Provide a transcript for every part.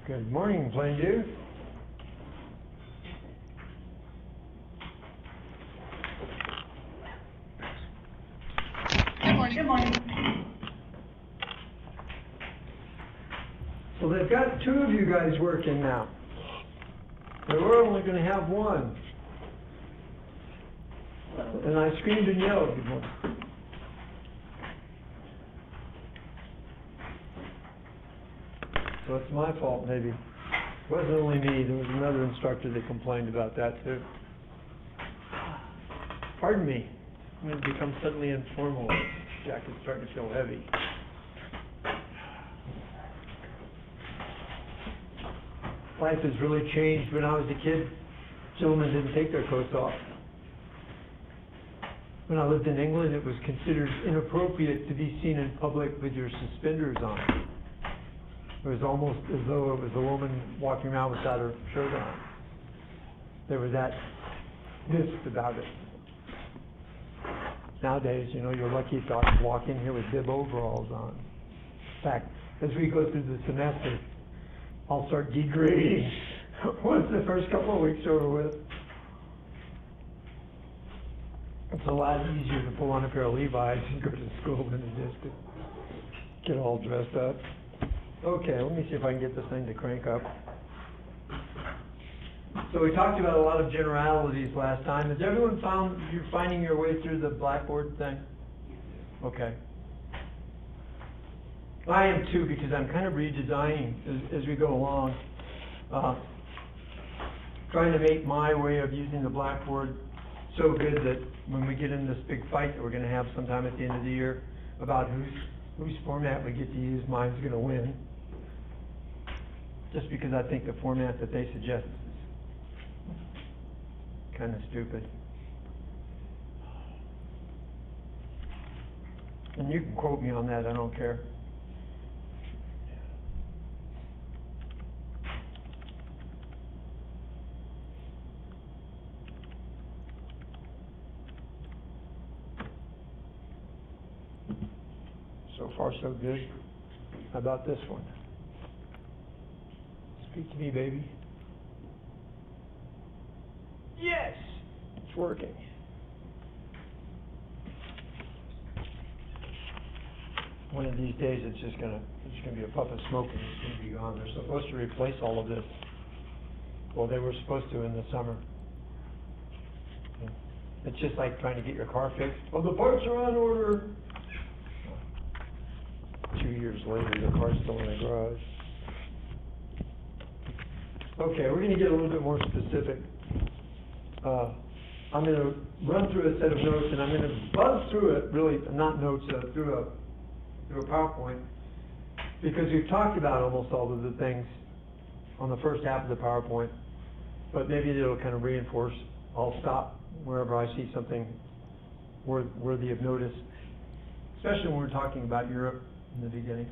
Good morning, Plainview. Good morning. Good morning. So they've got two of you guys working now. They were only going to have one. And I screamed and yelled before. So it's my fault, maybe. It wasn't only me. There was another instructor that complained about that, too. Pardon me. I'm going to become suddenly informal. Jacket's starting to feel heavy. Life has really changed. When I was a kid, gentlemen didn't take their coats off. When I lived in England, it was considered inappropriate to be seen in public with your suspenders on. It was almost as though it was a woman walking around without her shirt on. There was that mist about it. Nowadays, you know, you're lucky if I can walk in here with bib overalls on. In fact, as we go through the semester, I'll start degrading once the first couple of weeks are over with. It's a lot easier to pull on a pair of Levi's and go to school than it is to get all dressed up. Okay, let me see if I can get this thing to crank up. So we talked about a lot of generalities last time. Has everyone found you're finding your way through the Blackboard thing? Okay. I am too, because I'm kind of redesigning as we go along. Trying to make my way of using the Blackboard so good that when we get in this big fight that we're going to have sometime at the end of the year about whose format we get to use, mine's going to win. Just because I think the format that they suggest is kind of stupid. And you can quote me on that, I don't care. So far, so good. How about this one? Speak to me, baby. Yes! It's working. One of these days, it's just gonna be a puff of smoke and it's gonna be gone. They're supposed to replace all of this. Well, they were supposed to in the summer. It's just like trying to get your car fixed. Oh, the parts are on order. 2 years later, the car's still in the garage. Okay, we're going to get a little bit more specific. I'm going to run through a set of notes, and I'm going to buzz through it, really, not notes, through a PowerPoint, because we've talked about almost all of the things on the first half of the PowerPoint, but maybe it'll kind of reinforce. I'll stop wherever I see something worthy of notice, especially when we're talking about Europe in the beginning.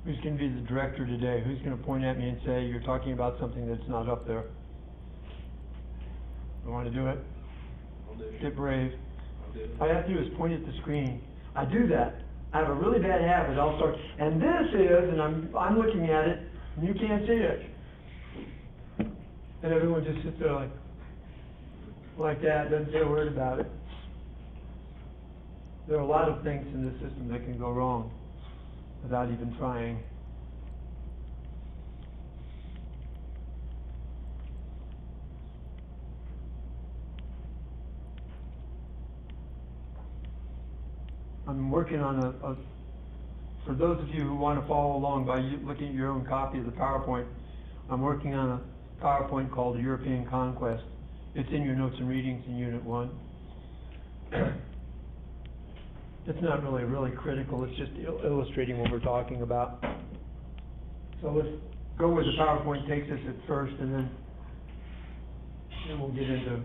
Who's going to be the director today? Who's going to point at me and say, you're talking about something that's not up there? You want to do it? I'll do it. Get brave. I'll do it. All I have to do is point at the screen. I do that. I have a really bad habit. I'll start, and this is, and I'm looking at it, and you can't see it. And everyone just sits there like that, doesn't say a word about it. There are a lot of things in this system that can go wrong without even trying. I'm working on for those of you who want to follow along by looking at your own copy of the PowerPoint, I'm working on a PowerPoint called European Conquest. It's in your notes and readings in Unit 1. It's not really critical, it's just illustrating what we're talking about. So let's go where the PowerPoint takes us at first, and then we'll get into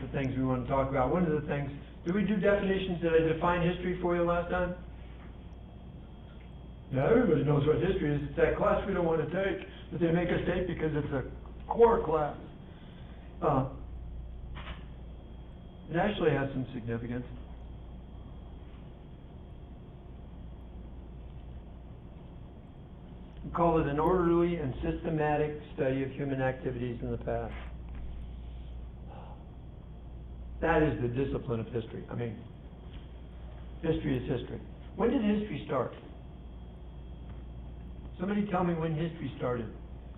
the things we want to talk about. One of the things, did we do definitions? Did I define history for you last time? Now everybody knows what history is. It's that class we don't want to take, but they make us take because it's a core class. It actually has some significance. We call it an orderly and systematic study of human activities in the past. That is the discipline of history. I mean, history is history. When did history start? Somebody tell me when history started.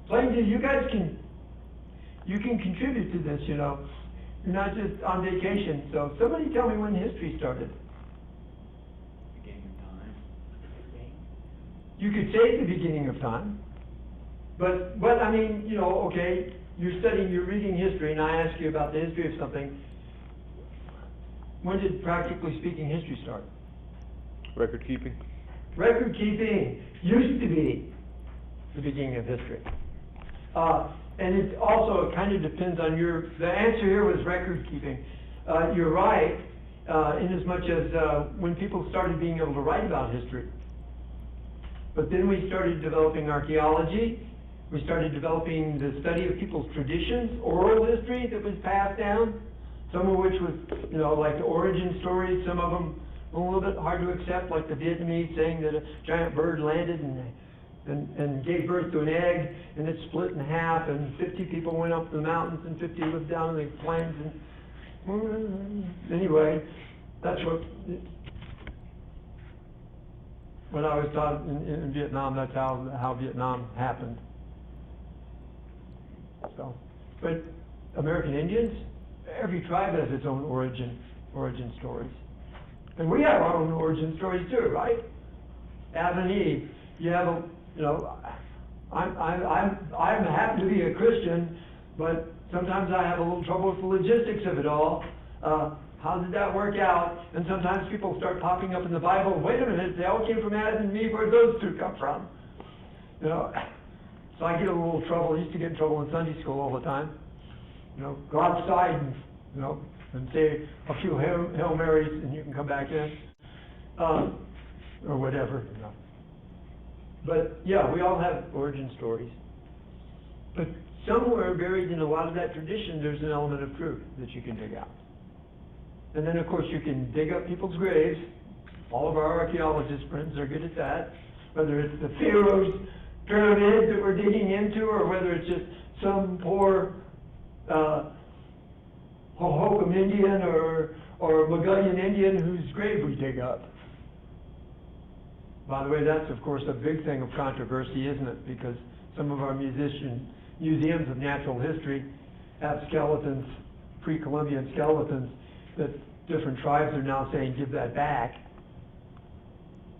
Plainly, you guys can contribute to this, you know. You're not just on vacation. So somebody tell me when history started. Beginning of time. You could say the beginning of time. But I mean, you know, okay, you're reading history, and I ask you about the history of something. When did, practically speaking, history start? Record keeping. Record keeping used to be the beginning of history. And it also kind of depends on the answer here was record keeping. You're right, in as much as when people started being able to write about history. But then we started developing archaeology. We started developing the study of people's traditions, oral history that was passed down. Some of which was, you know, like the origin stories, some of them a little bit hard to accept, like the Vietnamese saying that a giant bird landed and gave birth to an egg, and it split in half, and 50 people went up the mountains, and 50 lived down in the plains, and anyway, that's what I was taught in Vietnam. That's how Vietnam happened. So, but American Indians, every tribe has its own origin stories. And we have our own origin stories too, right? Adam and Eve. You have I'm happy to be a Christian, but sometimes I have a little trouble with the logistics of it all. How did that work out? And sometimes people start popping up in the Bible. Wait a minute, they all came from Adam and Eve. Where did those two come from? You know, so I get a little trouble. I used to get in trouble in Sunday school all the time. You know, go outside and, you know, and say a few Hail Marys and you can come back in. Or whatever, you know. But yeah, we all have origin stories. But somewhere buried in a lot of that tradition, there's an element of truth that you can dig out. And then of course you can dig up people's graves. All of our archaeologist friends are good at that. Whether it's the Pharaoh's pyramid that we're digging into, or whether it's just some poor Hohokam Indian or Mogollon Indian whose grave we dig up. By the way, that's of course a big thing of controversy, isn't it? Because some of our museums of natural history have skeletons, pre-Columbian skeletons, that different tribes are now saying give that back.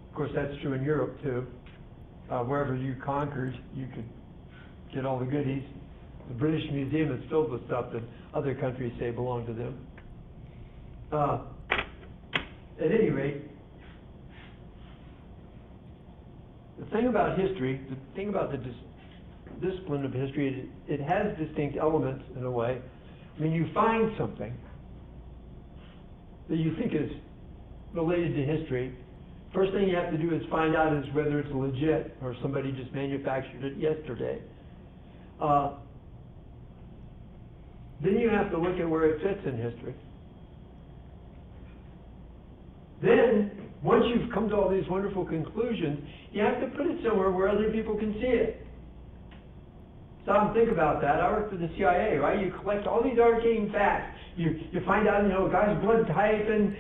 Of course, that's true in Europe too. Wherever you conquered, you could get all the goodies. The British Museum is filled with stuff that other countries say belong to them. At any rate, the thing about history, the thing about the discipline of history, it has distinct elements in a way. I mean, you find something that you think is related to history. First thing you have to do is find out is whether it's legit or somebody just manufactured it yesterday. Then you have to look at where it fits in history. Then, once you've come to all these wonderful conclusions, you have to put it somewhere where other people can see it. Stop and think about that. I work for the CIA, right? You collect all these arcane facts. You find out, you know, a guy's blood type and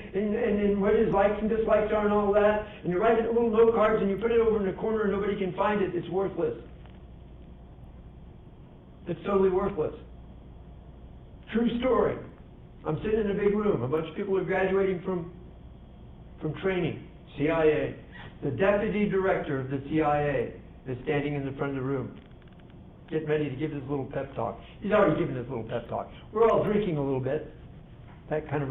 what his likes and dislikes are and all that. And you write it in little note cards and you put it over in a corner and nobody can find it. It's worthless. It's totally worthless. True story. I'm sitting in a big room. A bunch of people are graduating from training. CIA. The deputy director of the CIA is standing in the front of the room, getting ready to give his little pep talk. He's already given his little pep talk. We're all drinking a little bit. That kind of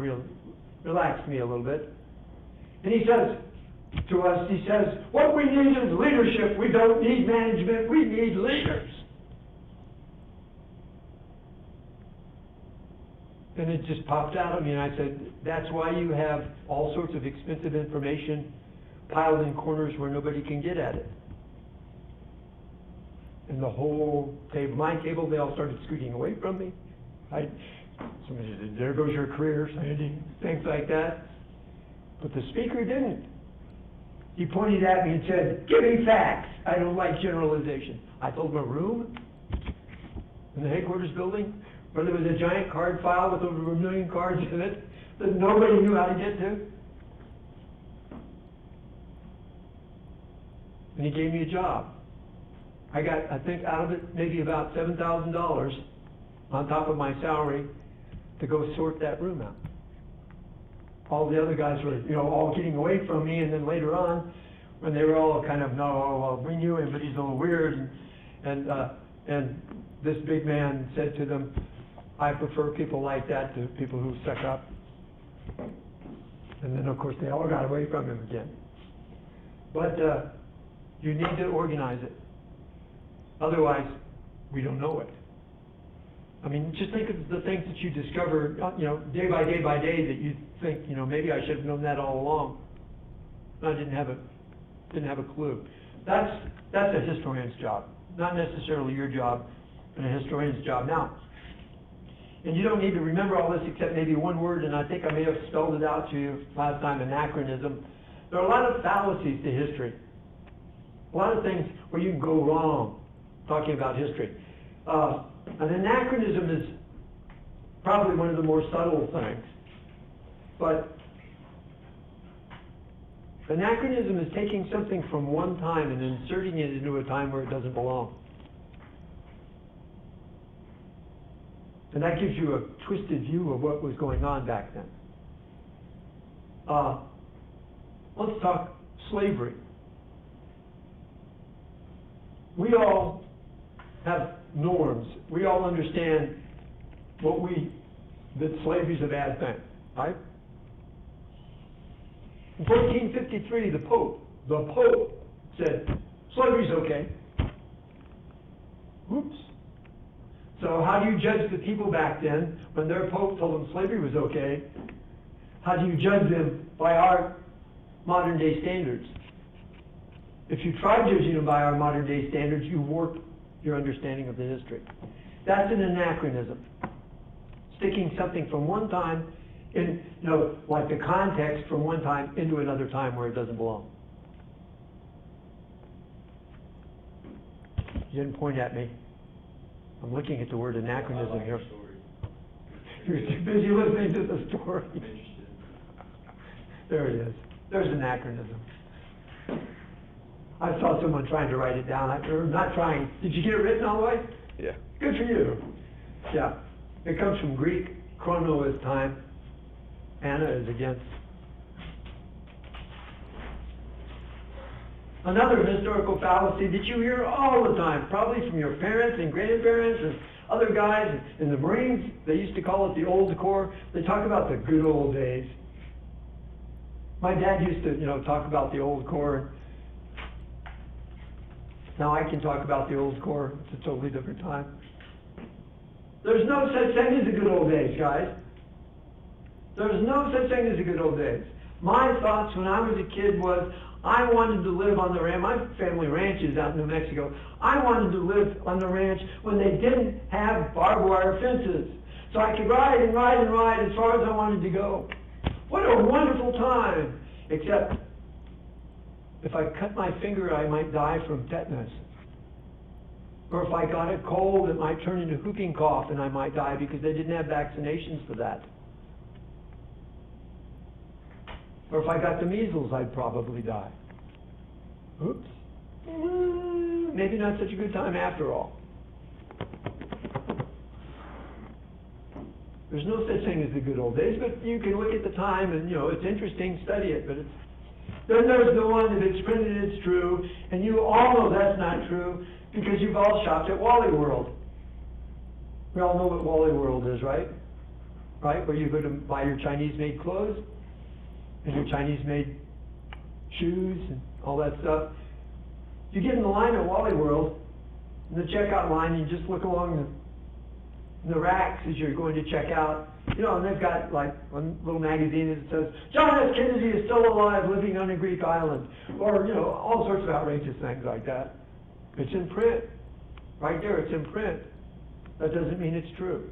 relaxed me a little bit. And he says to us, he says, what we need is leadership. We don't need management. We need leaders. And it just popped out at me, and I said, that's why you have all sorts of expensive information piled in corners where nobody can get at it. And the whole table, my table, they all started scooting away from me. Somebody said, there goes your career, Sandy, things like that. But the speaker didn't. He pointed at me and said, give me facts. I don't like generalization. I told him a room in the headquarters building where there was a giant card file with over 1 million cards in it that nobody knew how to get to. And he gave me a job. I got, I think, out of it maybe about $7,000 on top of my salary to go sort that room out. All the other guys were, all getting away from me, and then later on, when they were all kind of, no, I'll bring you in, but he's a little weird, and this big man said to them, I prefer people like that to people who suck up. And then, of course, they all got away from him again. But you need to organize it. Otherwise, we don't know it. I mean, just think of the things that you discover, day by day that you think, maybe I should have known that all along. I didn't have a clue. That's a historian's job, not necessarily your job, but a historian's job. Now, and you don't need to remember all this except maybe one word, and I think I may have spelled it out to you last time, anachronism. There are a lot of fallacies to history. A lot of things where you can go wrong talking about history. An anachronism is probably one of the more subtle things. But anachronism is taking something from one time and inserting it into a time where it doesn't belong. And that gives you a twisted view of what was going on back then. Let's talk slavery. We all have norms. We all understand that slavery's a bad thing, right? In 1453, the Pope said, slavery's okay. Oops. So how do you judge the people back then when their Pope told them slavery was okay? How do you judge them by our modern day standards? If you try judging them by our modern day standards, you warp your understanding of the history. That's an anachronism. Sticking something from one time in, like the context from one time into another time where it doesn't belong. You didn't point at me. I'm looking at the word anachronism here. You're too busy listening to the story. I'm interested. There it is. There's anachronism. I saw someone trying to write it down. Or not trying. Did you get it written all the way? Yeah. Good for you. Yeah. It comes from Greek. Chrono is time. Anna is against. Another historical fallacy that you hear all the time, probably from your parents and grandparents and other guys in the Marines. They used to call it the old Corps. They talk about the good old days. My dad used to, talk about the old Corps. Now I can talk about the old Corps. It's a totally different time. There's no such thing as the good old days, guys. There's no such thing as the good old days. My thoughts when I was a kid was, I wanted to live on the ranch. My family ranch is out in New Mexico. I wanted to live on the ranch when they didn't have barbed wire fences. So I could ride and ride and ride as far as I wanted to go. What a wonderful time. Except, if I cut my finger, I might die from tetanus. Or if I got a cold, it might turn into whooping cough and I might die because they didn't have vaccinations for that. Or if I got the measles, I'd probably die. Oops. Maybe not such a good time after all. There's no such thing as the good old days, but you can look at the time and, it's interesting, study it, but then there's the one, if it's printed, it's true, and you all know that's not true because you've all shopped at Wally World. We all know what Wally World is, right? Right? Where you go to buy your Chinese-made clothes and your Chinese-made shoes and all that stuff. You get in the line at Wally World, in the checkout line, you just look along the racks as you're going to check out, and they've got like one little magazine that says, John F. Kennedy is still alive living on a Greek island, or, all sorts of outrageous things like that. It's in print. Right there, it's in print. That doesn't mean it's true.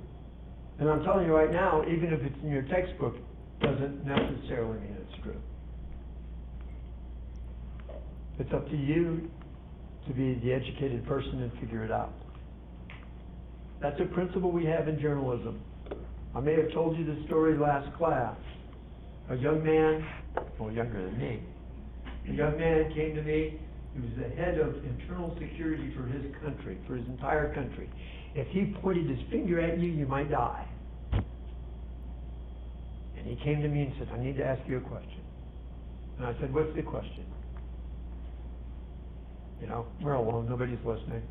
And I'm telling you right now, even if it's in your textbook, doesn't necessarily mean it's true. It's up to you to be the educated person and figure it out. That's a principle we have in journalism. I may have told you this story last class. A young man, well, younger than me, a young man came to me. He was the head of internal security for his country, for his entire country. If he pointed his finger at you, you might die. And he came to me and said, I need to ask you a question. And I said, what's the question? You know, we're alone, nobody's listening.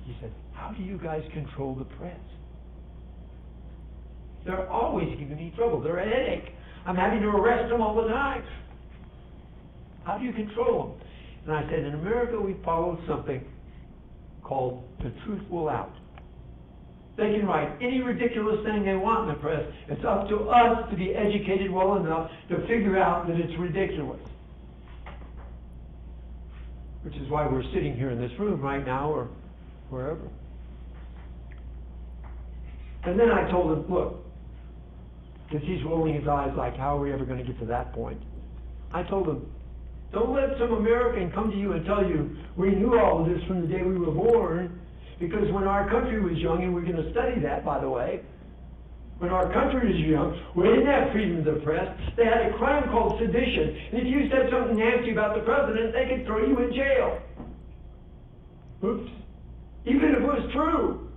He said, how do you guys control the press? They're always giving me trouble. They're a headache. I'm having to arrest them all the time. How do you control them? And I said, in America we follow something called the truth will out. They can write any ridiculous thing they want in the press. It's up to us to be educated well enough to figure out that it's ridiculous. Which is why we're sitting here in this room right now or wherever. And then I told him, look, because he's rolling his eyes like, how are we ever going to get to that point? I told him, don't let some American come to you and tell you, we knew all of this from the day we were born, because when our country was young, and we're going to study that, by the way, when our country was young, we didn't have freedom of the press. They had a crime called sedition. And if you said something nasty about the president, they could throw you in jail. Oops. Even if it was true.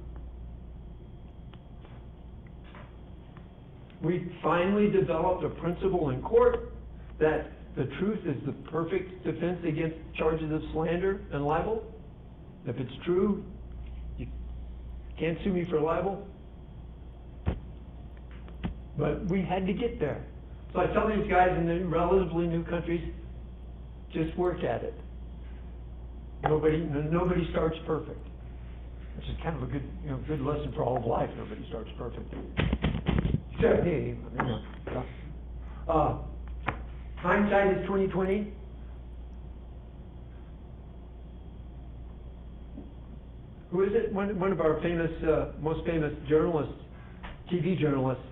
We finally developed a principle in court that the truth is the perfect defense against charges of slander and libel. If it's true, you can't sue me for libel. But we had to get there. So I tell these guys in the relatively new countries, just work at it. Nobody starts perfect. Which is kind of a good, good lesson for all of life. Nobody starts perfect. Except me. Hindsight is 20/20. Who is it? One of our famous, most famous journalists, TV journalists,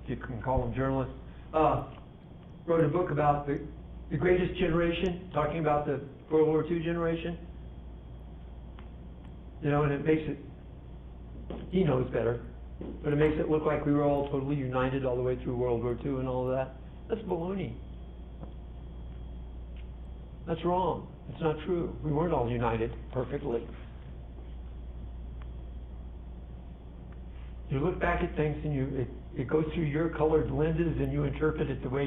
if you can call them journalists, wrote a book about the greatest generation, talking about the World War II generation. And it makes it, he knows better, but it makes it look like we were all totally united all the way through World War II and all of that. That's baloney. That's wrong. It's not true. We weren't all united perfectly. You look back at things and it goes through your colored lenses and you interpret it the way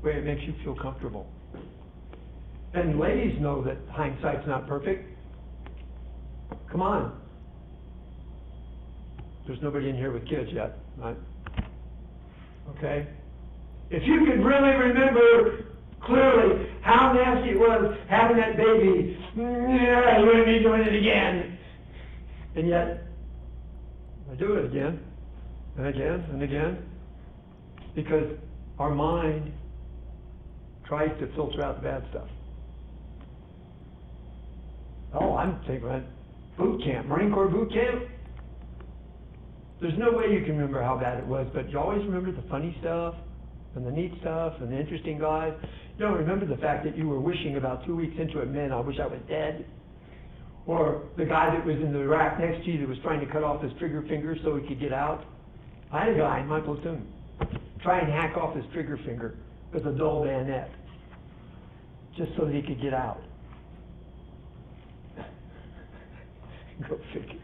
it makes you feel comfortable. And ladies know that hindsight's not perfect. Come on. There's nobody in here with kids yet, right? Okay? If you could really remember clearly how nasty it was having that baby, you wouldn't be doing it again. And yet, I do it again, and again, and again, because our mind tries to filter out the bad stuff. Oh, I'm thinking about boot camp, Marine Corps boot camp. There's no way you can remember how bad it was, but you always remember the funny stuff, and the neat stuff, and the interesting guys. You don't remember the fact that you were wishing about 2 weeks into it, man, I wish I was dead. Or the guy that was in the rack next to you that was trying to cut off his trigger finger so he could get out. I had a guy in my platoon try and hack off his trigger finger with a dull bayonet just so that he could get out. Go figure.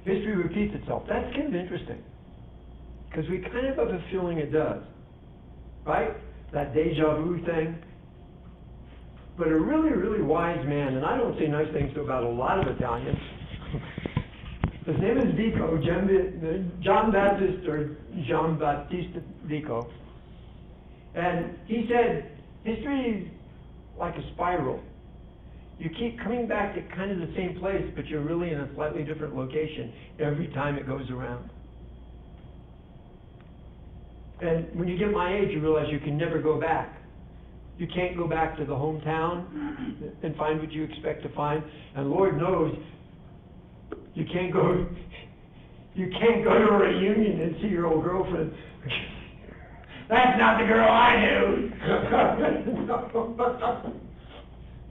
History repeats itself. That's kind of interesting, because we kind of have a feeling it does, right? That deja vu thing. But a really, really wise man, and I don't say nice things about a lot of Italians. His name is Vico, John Battista Vico. And he said, history is like a spiral. You keep coming back to kind of the same place, but you're really in a slightly different location every time it goes around. And when you get my age, you realize you can never go back. You can't go back to the hometown and find what you expect to find. And Lord knows, you can't go to a reunion and see your old girlfriend. That's not the girl I knew.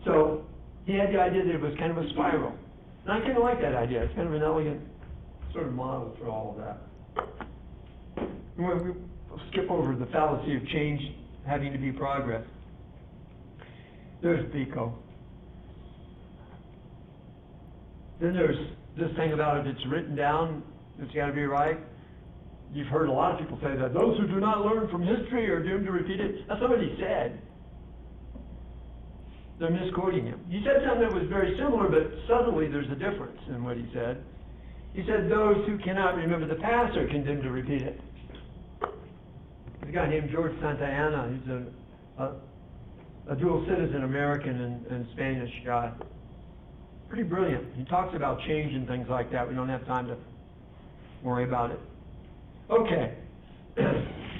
So he had the idea that it was kind of a spiral. And I kind of like that idea. It's kind of an elegant sort of model for all of that. We'll skip over the fallacy of change having to be progress. There's Pico. Then there's this thing about if it's written down, it's got to be right. You've heard a lot of people say that those who do not learn from history are doomed to repeat it. That's not what he said. They're misquoting him. He said something that was very similar, but subtly there's a difference in what he said. He said those who cannot remember the past are condemned to repeat it. There's a guy named George Santayana. He's a dual citizen, American and Spanish guy. Pretty brilliant. He talks about change and things like that. We don't have time to worry about it. Okay.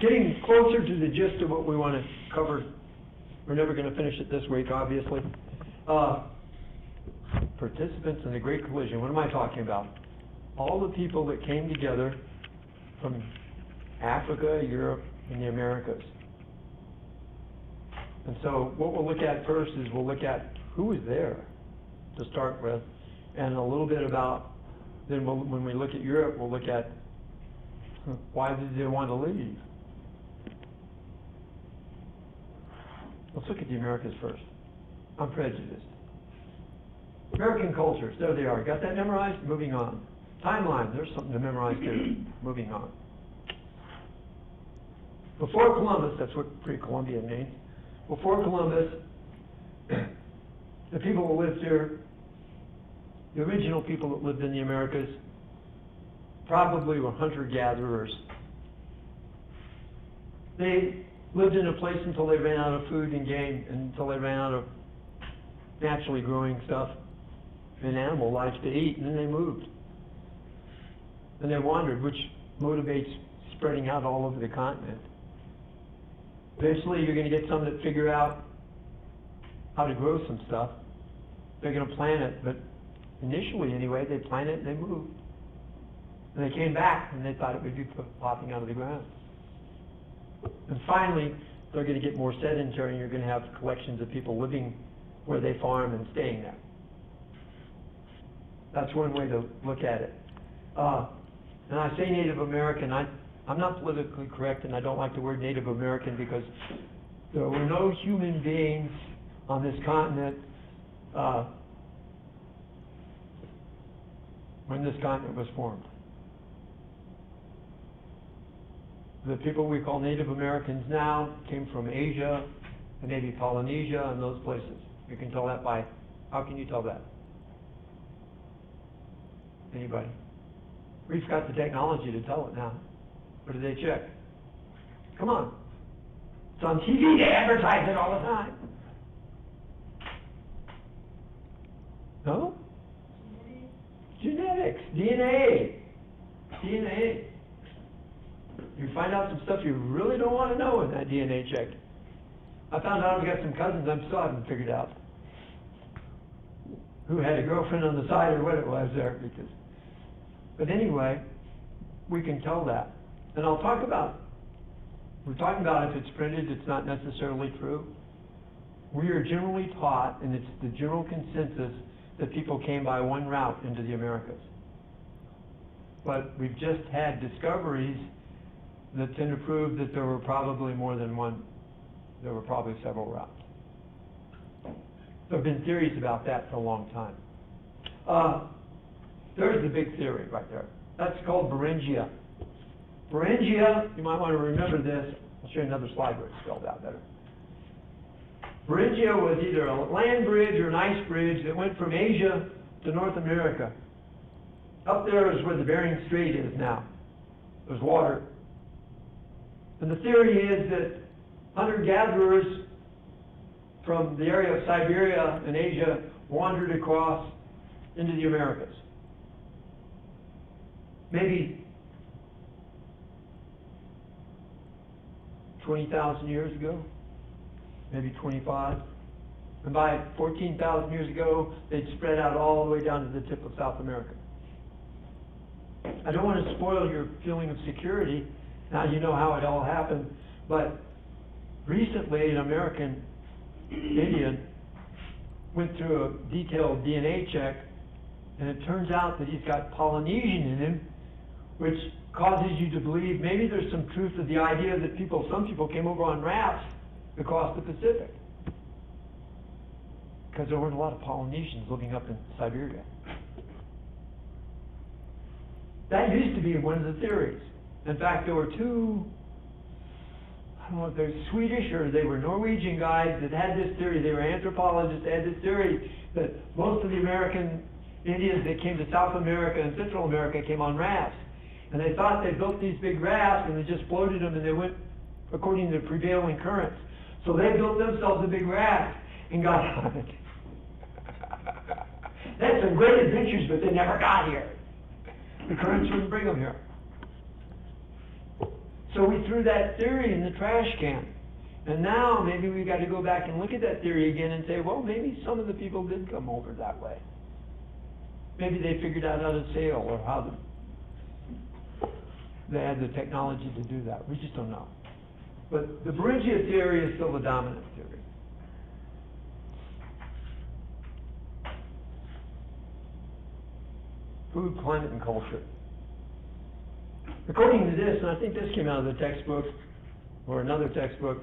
Getting closer to the gist of what we want to cover. We're never going to finish it this week, obviously. Participants in the Great Collision. What am I talking about? All the people that came together from Africa, Europe, and the Americas. And so what we'll look at first is we'll look at who was there to start with, and a little bit about, then when we look at Europe, we'll look at why did they want to leave. Let's look at the Americas first. I'm prejudiced. American cultures, there they are. Got that memorized? Moving on. Timeline, there's something to memorize too. Moving on. Before Columbus, that's what pre-Columbian means. Before Columbus, the people who lived here, the original people that lived in the Americas, probably were hunter-gatherers. They lived in a place until they ran out of food and game, until they ran out of naturally growing stuff and animal life to eat, and then they moved. And they wandered, which motivates spreading out all over the continent. Eventually, you're going to get some that figure out how to grow some stuff. They're going to plant it, but initially, anyway, they plant it and they moved. And they came back, and they thought it would be popping out of the ground. And finally, they're going to get more sedentary, and you're going to have collections of people living where they farm and staying there. That's one way to look at it. And I say Native American, I'm not politically correct, and I don't like the word Native American because there were no human beings on this continent when this continent was formed. The people we call Native Americans now came from Asia and maybe Polynesia and those places. You can tell that by, how can you tell that? Anybody? We've got the technology to tell it now. What do they check? Come on. It's on TV, they advertise it all the time. No? Genetics, DNA. You find out some stuff you really don't want to know in that DNA check. I found out I've got some cousins I still haven't figured out who had a girlfriend on the side or what it was there. But anyway, we can tell that. And I'll talk about, we're talking about if it's printed, it's not necessarily true. We are generally taught, and it's the general consensus, that people came by one route into the Americas. But we've just had discoveries that tend to prove that there were probably more than one. There were probably several routes. There have been theories about that for a long time. There's the big theory right there. That's called Beringia. Beringia, you might want to remember this. I'll show you another slide where it's spelled out better. Beringia was either a land bridge or an ice bridge that went from Asia to North America. Up there is where the Bering Strait is now. There's water. And the theory is that hunter-gatherers from the area of Siberia and Asia wandered across into the Americas. Maybe 20,000 years ago. maybe 25. And by 14,000 years ago, they'd spread out all the way down to the tip of South America. I don't want to spoil your feeling of security. Now you know how it all happened, but recently an American Indian went through a detailed DNA check, and it turns out that he's got Polynesian in him, which causes you to believe maybe there's some truth to the idea that some people came over on rafts across the Pacific. Because there weren't a lot of Polynesians living up in Siberia. That used to be one of the theories. In fact, there were two, I don't know if they're Swedish or they were Norwegian guys that had this theory. They were anthropologists that had this theory that most of the American Indians that came to South America and Central America came on rafts. And they thought they built these big rafts and they just floated them and they went according to the prevailing currents. So they built themselves a big raft and got on it. They had some great adventures, but they never got here. The currents wouldn't bring them here. So we threw that theory in the trash can. And now maybe we've got to go back and look at that theory again and say, well, maybe some of the people did come over that way. Maybe they figured out how to sail or how they had the technology to do that. We just don't know. But the Beringia theory is still the dominant theory. Food, climate, and culture. According to this, and I think this came out of the textbook, or another textbook,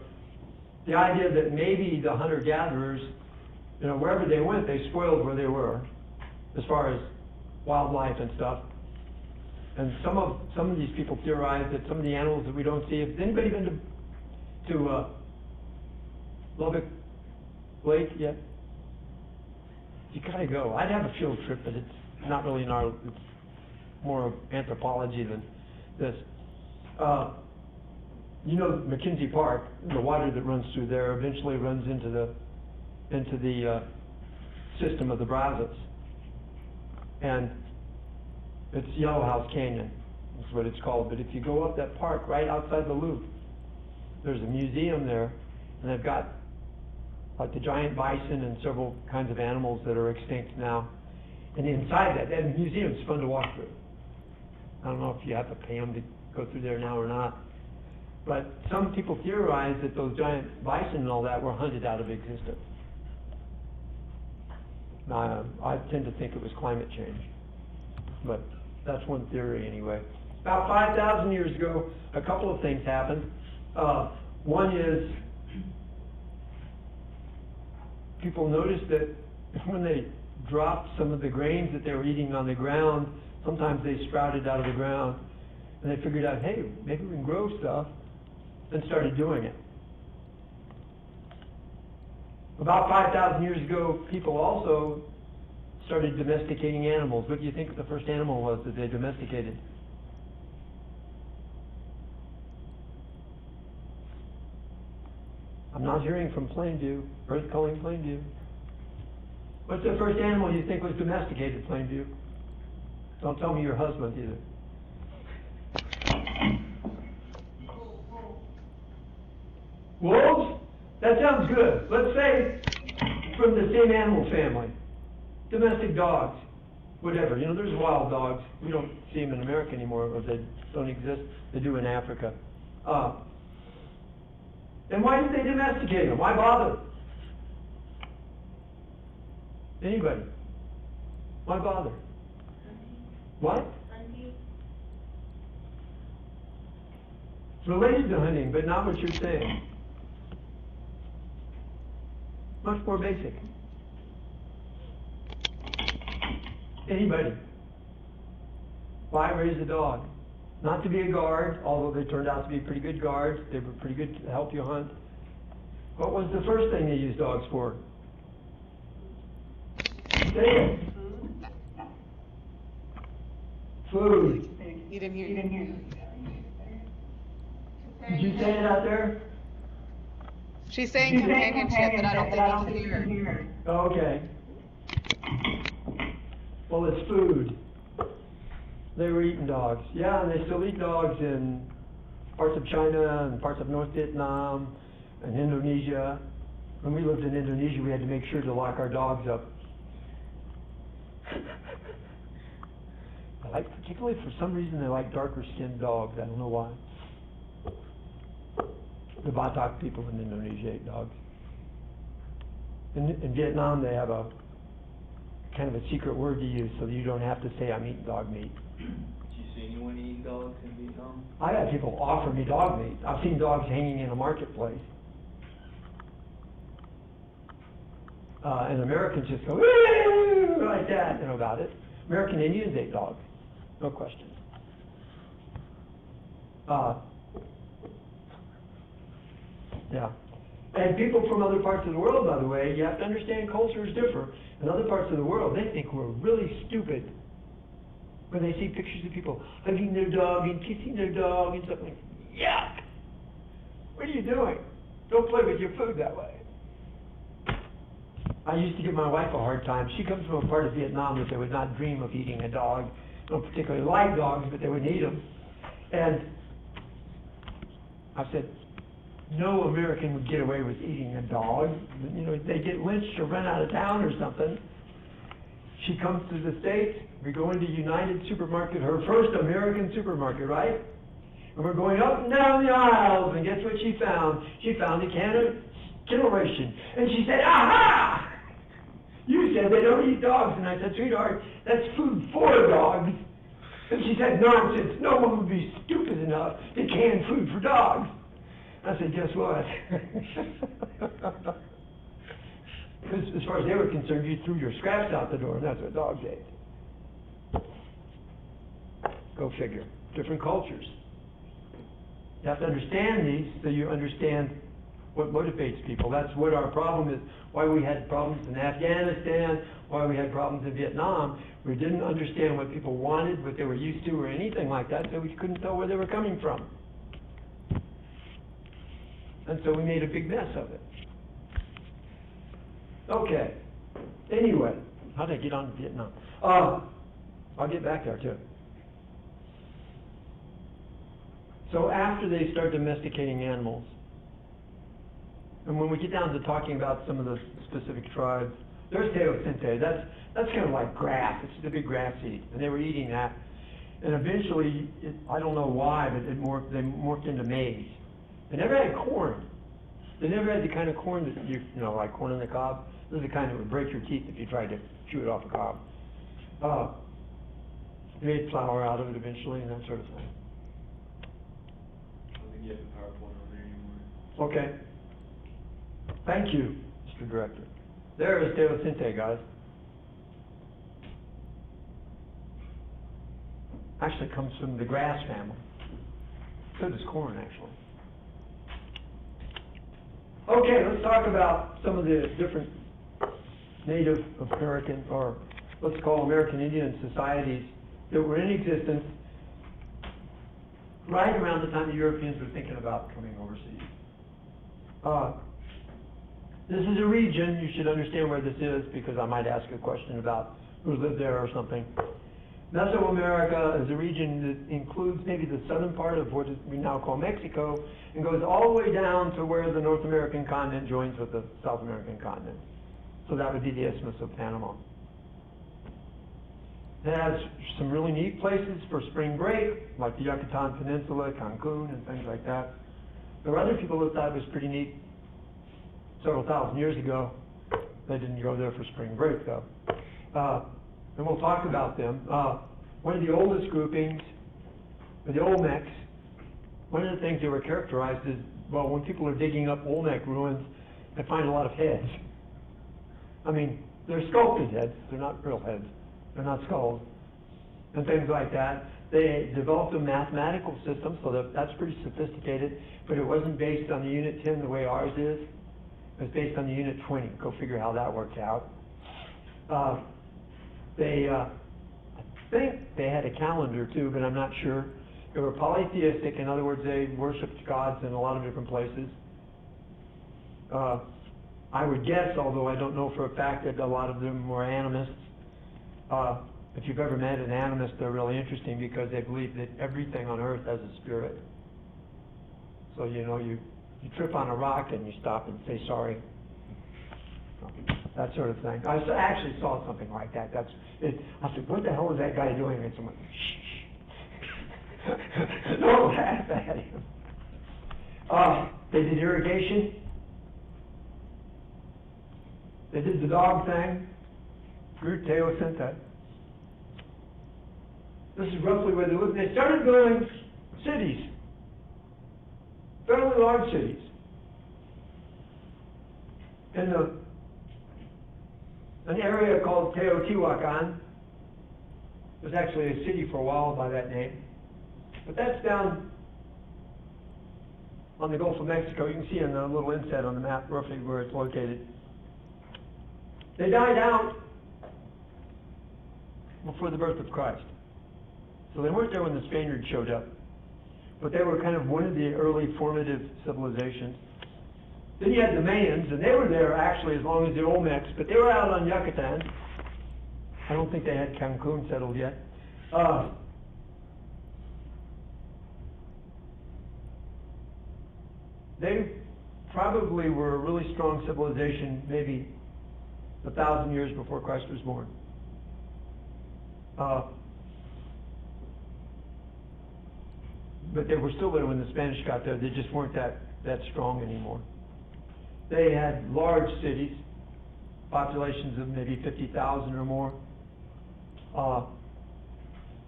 the idea that maybe the hunter-gatherers, wherever they went, they spoiled where they were, as far as wildlife and stuff. And some of these people theorize that some of the animals that we don't see. Has anybody been to Lubbock Lake yet? You gotta go. I'd have a field trip, but it's not really it's more of anthropology than this. McKenzie Park, the water that runs through there eventually runs into the system of the Brazos. And it's Yellow House Canyon, is what it's called. But if you go up that park right outside the loop, there's a museum there, and they've got like the giant bison and several kinds of animals that are extinct now. And inside that museum's fun to walk through. I don't know if you have to pay them to go through there now or not. But some people theorize that those giant bison and all that were hunted out of existence. Now, I tend to think it was climate change. But that's one theory anyway. About 5,000 years ago, a couple of things happened. One is people noticed that when they dropped some of the grains that they were eating on the ground, sometimes they sprouted out of the ground, and they figured out, hey, maybe we can grow stuff, and started doing it. About 5,000 years ago, people also started domesticating animals. What do you think the first animal was that they domesticated? I'm not hearing from Plainview. Earth calling Plainview. What's the first animal you think was domesticated, Plainview? Don't tell me your husband either. Wolves? That sounds good. Let's say from the same animal family. Domestic dogs. Whatever. There's wild dogs. We don't see them in America anymore, or they don't exist. They do in Africa. And why did they domesticate them? Why bother? Anybody? Why bother? What? Hunting. It's related to hunting, but not what you're saying. Much more basic. Anybody? Why raise a dog? Not to be a guard, although they turned out to be pretty good guards. They were pretty good to help you hunt. What was the first thing they used dogs for? Say it. Food. You didn't hear. Did you say it out there? She's saying companionship, but I don't think you can hear her. Okay. Well, it's food. They were eating dogs. Yeah, and they still eat dogs in parts of China and parts of North Vietnam and Indonesia. when we lived in Indonesia, we had to make sure to lock our dogs up. Particularly for some reason, they like darker skinned dogs. I don't know why. The Batak people in Indonesia ate dogs. In Vietnam, they have a kind of a secret word to use so that you don't have to say, I'm eating dog meat. Did you see anyone eating dogs in Vietnam? I had people offer me dog meat. I've seen dogs hanging in a marketplace. And Americans just go, "Woo!" like that, about it. American Indians ate dogs, no question. Yeah. And people from other parts of the world, by the way, you have to understand cultures differ. In other parts of the world, they think we're really stupid when they see pictures of people hugging their dog and kissing their dog and stuff like, yuck! What are you doing? Don't play with your food that way. I used to give my wife a hard time. She comes from a part of Vietnam that they would not dream of eating a dog. Don't particularly like dogs, but they wouldn't eat them. And I said, no American would get away with eating a dog. They get lynched or run out of town or something. She comes to the States. We go into United Supermarket, her first American supermarket, right? And we're going up and down the aisles, and guess what she found? She found a can of kennel ration. And she said, aha! You said they don't eat dogs. And I said, sweetheart, that's food for dogs. And she said, nonsense. No one would be stupid enough to can food for dogs. I said, guess what? Because as far as they were concerned, you threw your scraps out the door, and that's what dogs ate. Go figure. Different cultures. You have to understand these so you understand what motivates people. That's what our problem is. Why we had problems in Afghanistan, why we had problems in Vietnam. We didn't understand what people wanted, what they were used to, or anything like that, so we couldn't tell where they were coming from. And so we made a big mess of it. Okay. Anyway, how did I get on to Vietnam? I'll get back there too. So after they start domesticating animals, and when we get down to talking about some of the specific tribes, there's teosinte. That's kind of like grass. It's the big grass seed, and they were eating that. And eventually, I don't know why, but they morphed into maize. They never had corn. They never had the kind of corn that like corn on the cob. This is the kind that would break your teeth if you tried to chew it off a cob. They made flour out of it eventually, and that sort of thing. I don't think you have the PowerPoint on there anymore. Okay. Thank you, Mr. Director. There is teosinte, guys. Actually comes from the grass family. So does corn, actually. Okay, let's talk about some of the different Native American, or let's call American Indian societies that were in existence right around the time the Europeans were thinking about coming overseas. This is a region, you should understand where this is, because I might ask a question about who lived there or something. Mesoamerica is a region that includes maybe the southern part of what we now call Mexico, and goes all the way down to where the North American continent joins with the South American continent. So that would be the Isthmus of Panama. It has some really neat places for spring break, like the Yucatan Peninsula, Cancun, and things like that. There were other people who thought it was pretty neat several thousand years ago. They didn't go there for spring break, though. And we'll talk about them. One of the oldest groupings, the Olmecs, one of the things they were characterized is, well, when people are digging up Olmec ruins, they find a lot of heads. I mean, they're sculpted heads. They're not real heads. They're not skulls. And things like that. They developed a mathematical system, so that's pretty sophisticated, but it wasn't based on the unit 10 the way ours is. It was based on the unit 20. Go figure how that worked out. I think they had a calendar too, but I'm not sure. They were polytheistic. In other words, they worshipped gods in a lot of different places. I would guess, although I don't know for a fact, that a lot of them were animists. If you've ever met an animist, they're really interesting because they believe that everything on earth has a spirit. So, you trip on a rock and you stop and say sorry. that sort of thing. Actually saw something like that. I said, what the hell is that guy doing? And someone, shh. Don't laugh at him. They did irrigation. They did the dog thing. Grew teosinte. This is roughly where they lived. They started building cities, fairly large cities. In an area called Teotihuacan. It was actually a city for a while by that name. But that's down on the Gulf of Mexico. You can see in the little inset on the map roughly where it's located. They died out before the birth of Christ. So they weren't there when the Spaniards showed up. But they were kind of one of the early formative civilizations. Then you had the Mayans, and they were there actually as long as the Olmecs, but they were out on Yucatan. I don't think they had Cancun settled yet. They probably were a really strong civilization, maybe 1,000 years before Christ was born. But they were still there when the Spanish got there. They just weren't that strong anymore. They had large cities, populations of maybe 50,000 or more.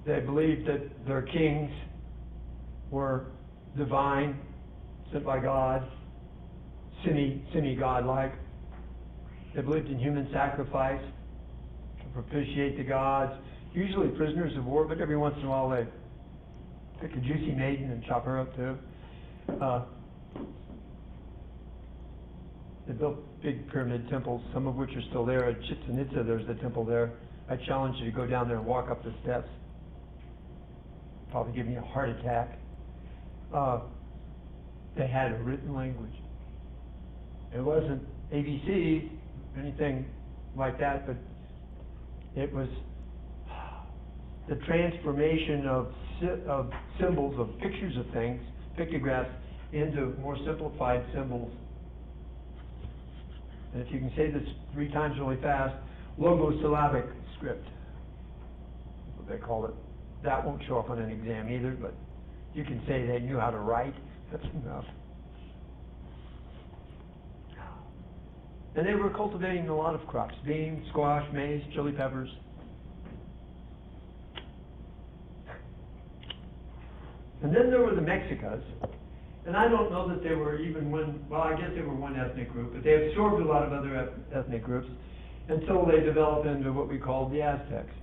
They believed that their kings were divine, sent by God, semi-godlike. They believed in human sacrifice to propitiate the gods, usually prisoners of war, but every once in a while they pick a juicy maiden and chop her up too. They built big pyramid temples, some of which are still there. At Chichen Itza, there's a temple there. I challenge you to go down there and walk up the steps. Probably give me a heart attack. They had a written language. It wasn't ABC, anything like that, but it was the transformation of symbols, of pictures of things, pictographs, into more simplified symbols. And if you can say this 3 times really fast, logosyllabic script, that's what they call it. That won't show up on an exam either, but you can say they knew how to write. That's enough. And they were cultivating a lot of crops: beans, squash, maize, chili peppers. And then there were the Mexicas. And I don't know that they were even one, well, I guess they were one ethnic group, but they absorbed a lot of other ethnic groups until they developed into what we call the Aztecs.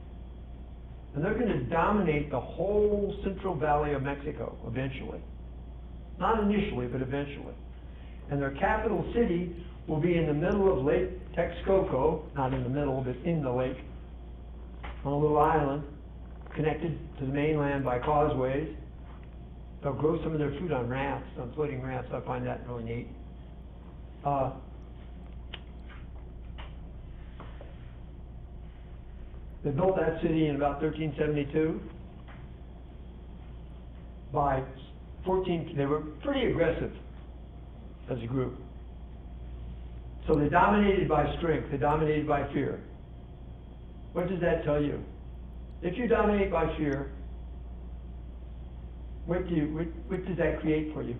And they're going to dominate the whole Central Valley of Mexico eventually. Not initially, but eventually. And their capital city will be in the middle of Lake Texcoco, not in the middle, but in the lake, on a little island, connected to the mainland by causeways. They'll grow some of their food on rafts, on floating rafts. I find that really neat. They built that city in about 1372. By 14, they were pretty aggressive as a group. So they dominated by strength. They dominated by fear. What does that tell you? If you dominate by fear, what does that create for you?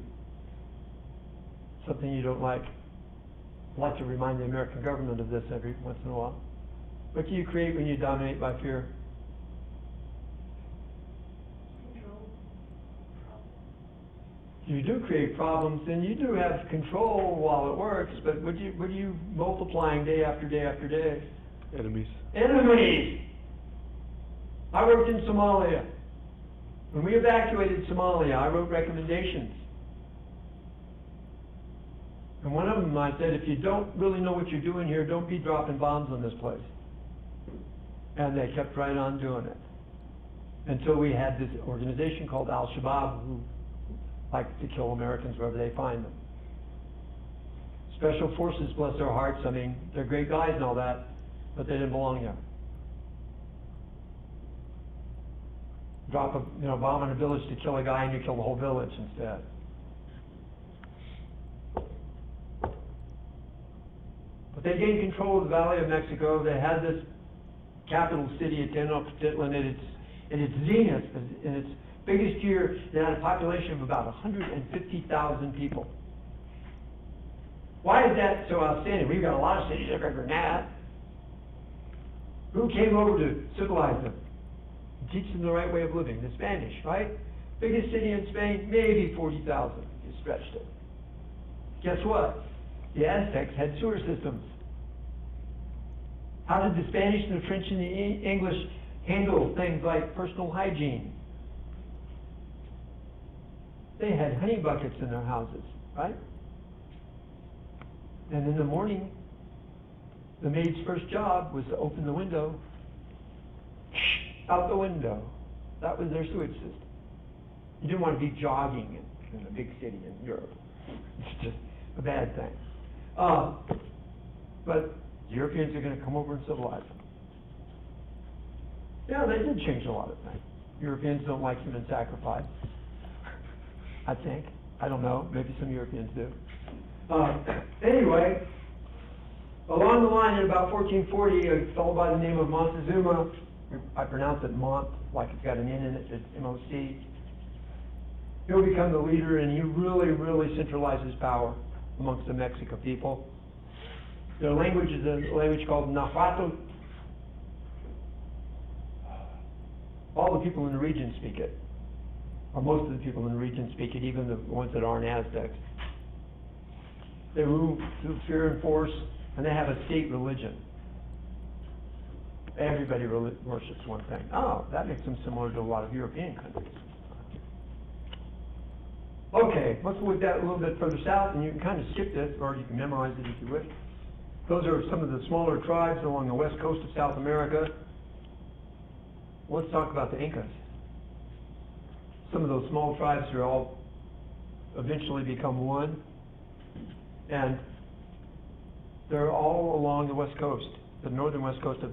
Something you don't like. I like to remind the American government of this every once in a while. What do you create when you dominate by fear? You do create problems, and you do have control while it works, but what are you multiplying day after day after day? Enemies. Enemies! I worked in Somalia. When we evacuated Somalia, I wrote recommendations. And one of them, I said, if you don't really know what you're doing here, don't be dropping bombs on this place. And they kept right on doing it. Until we had this organization called Al-Shabaab, who like to kill Americans wherever they find them. Special Forces, bless their hearts, I mean, they're great guys and all that, but they didn't belong there. Drop a bomb in a village to kill a guy and you kill the whole village instead. But they gained control of the Valley of Mexico. They had this capital city at Tenochtitlan at its zenith, in its biggest year. They had a population of about 150,000 people. Why is that so outstanding? We've got a lot of cities that are bigger than that. Who came over to civilize them? Teach them the right way of living? The Spanish, right? Biggest city in Spain, maybe 40,000. You stretched it. Guess what? The Aztecs had sewer systems. How did the Spanish and the French and the English handle things like personal hygiene? They had honey buckets in their houses, right? And in the morning, the maid's first job was to open the window, out the window. That was their sewage system. You didn't want to be jogging in a big city in Europe. It's just a bad thing. But Europeans are going to come over and civilize them. Yeah, they did change a lot of things. Europeans don't like human sacrifice, I think. I don't know. Maybe some Europeans do. Anyway, along the line in about 1440, a fellow by the name of Montezuma, I pronounce it Mont, like it's got an N in it, it's M-O-C. He'll become the leader, and he really, really centralizes power amongst the Mexican people. Their language is a language called Nahuatl. All the people in the region speak it, or most of the people in the region speak it, even the ones that aren't Aztecs. They rule through fear and force, and they have a state religion. Everybody worships one thing. Oh, that makes them similar to a lot of European countries. Okay, let's look at that a little bit further south, and you can kind of skip this, or you can memorize it if you wish. Those are some of the smaller tribes along the west coast of South America. Let's talk about the Incas. Some of those small tribes are all eventually become one, and they're all along the west coast, the northern west coast of,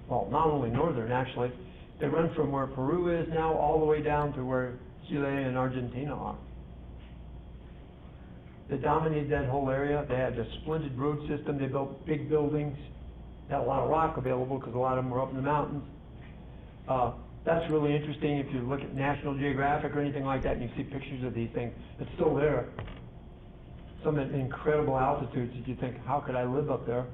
well, not only northern actually, they run from where Peru is now all the way down to where Chile and Argentina are. They dominated that whole area. They had a splendid road system. They built big buildings. They had a lot of rock available because a lot of them were up in the mountains. That's really interesting if you look at National Geographic or anything like that and you see pictures of these things. It's still there. Some at incredible altitudes that you think, how could I live up there?